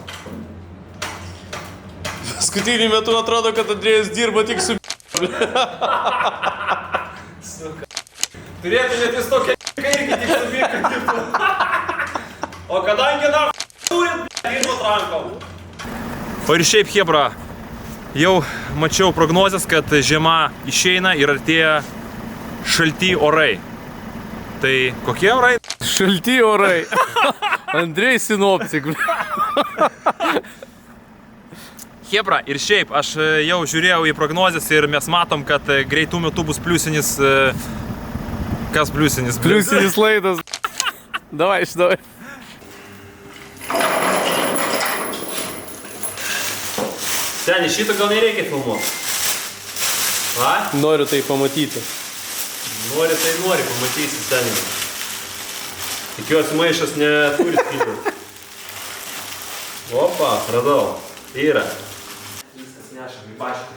Paskutinį metu atrodo, kad Andrėjus dirba tik su Turėtų net vis tokia irgi tik su viena. O kadangi dar turit, dirbo trankom. O ir šiaip, Hebra, jau mačiau prognozes, kad žiema išeina ir artėja šalti orai. Tai kokie orai? šalti orai. Andrei sinoptik. Hebra, ir šiaip, aš jau žiūrėjau į prognozes ir mes matom, kad greitų metų bus pliusinis... Kas pliusinis? Pliusinis laidas. Davai, išdavai. Seni, šitą gal nereikia filmuoti. Va? Noriu tai pamatyti. Nori, tai nori, pamatysi, seni. Tikiuosi, maišas neturi skydų. Opa, radau. Yra. Viskas nešam į bašką.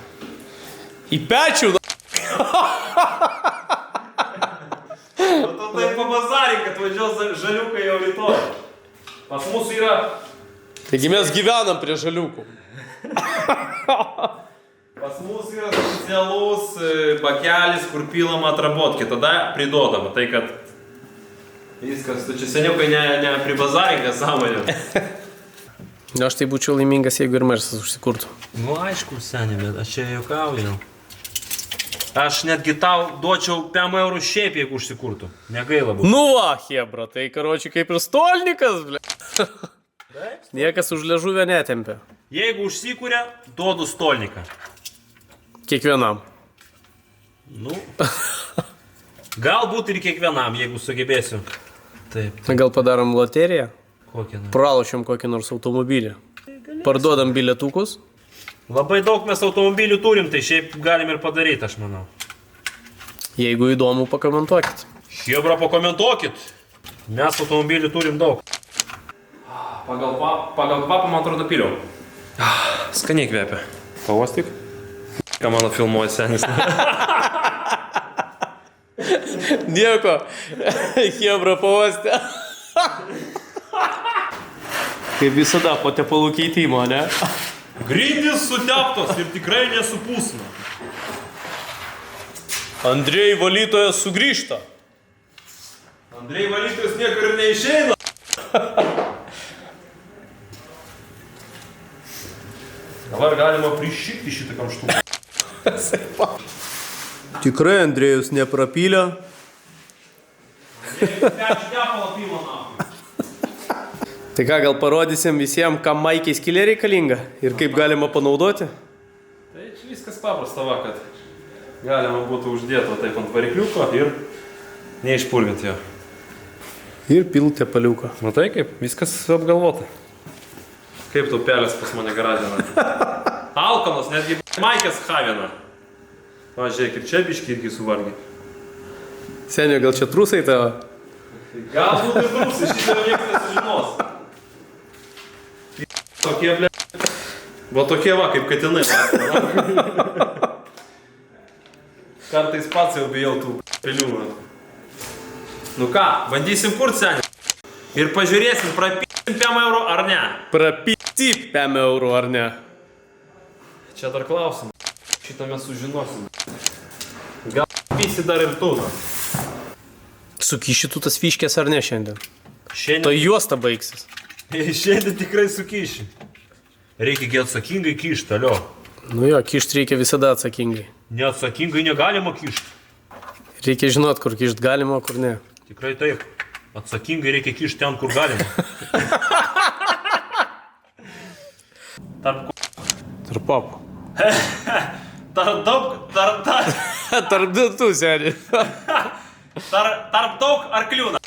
Į pečių, na. O tu tai pabazarink, kad važiuos žaliukai jau rytoj. Pas mūsų yra... Taigi mes gyvenam prie žaliukų. Pas mūsų yra specialus bakelis, kur pilama atrabotki, tada pridodama. Tai kad viskas, tu čia seniukai nepribazarink nesąmonę. Nu, aš tai būčiau laimingas, jeigu ir Mersas užsikurtų. Nu aišku, seni, bet aš čia juokauju. Aš netgi tau duočiau 5 eurų šiaip, jeigu užsikurtų. Negaila būtų. Nu va, Hebra, tai karočiui kaip ir stolnikas, ble. Niekas už liežuvę netempė. Jeigu užsikūrė, duodu stolniką. Kiekvienam. Nu, galbūt ir kiekvienam, jeigu sugebėsiu. Taip. Gal padarom loteriją? Kokią? Pralošiam kokį nors automobilį. Parduodam bilietukus. Labai daug mes automobilių turim, tai šiaip galim ir padaryti, aš manau. Jeigu įdomu, pakomentuokit. Hebra, pakomentuokit. Mes automobilių turim daug. Pagal kvapą, man atrodo, piliau. Skaniai kvepia. Pavostyk. Ką mano filmuoja senis. Nieko. Hebra pavostė. Kaip visada, po tepalų keitimo, ne? Grindys suteptos ir tikrai nesupūsina. Andrei valytojas sugrįžta. Andrei valytojas niekur ir neišeina. Dabar galima prišikti šitą kamštuką. Tikrai Andrėjus neprapylė. Tai ką, gal parodysim visiems, kam maikės skylė reikalinga ir kaip galima panaudoti? Tai čia viskas paprasta, va, kad galima būtų uždėti taip ant varikliuko ir neišpurvinti jo. Ir pilti tepaliuką. Matai, kaip viskas apgalvota. Kaip tu pelės pas mane garažina. Alkanas, netgi maikės havina. Va, žiūrėk, ir čia biški irgi suvargiai. Senio, gal čia trusai tavo? Galbūt ir trūsi, šitą niekas nesužinos. Tokie, ble... Va tokie va, kaip katinai. Kartais pats jau bijau tų pelių. Nu ką, bandysim kurt, seniai. Ir pažiūrėsim, prapysim 5 eurų ar ne. Prapyti 5 eurų ar ne? Čia dar klausim. Šitą mes sužinosim. Gal pysi dar ir tu. Sukiši tu tas fiškės ar ne šiandien? Šiandien, To juosta baigsis. šiandien tikrai sukiši. Reikia gi atsakingai kišti, alio. Nu jo, kišti reikia visada atsakingai. Neatsakingai negalima kišti. Reikia žinot, kur kišti galima, kur ne. Tikrai taip. Atsakingai reikia kišti ten, kur galima. Tarp popų. Tarp Tarp dantų, seniai. daug arkliūna.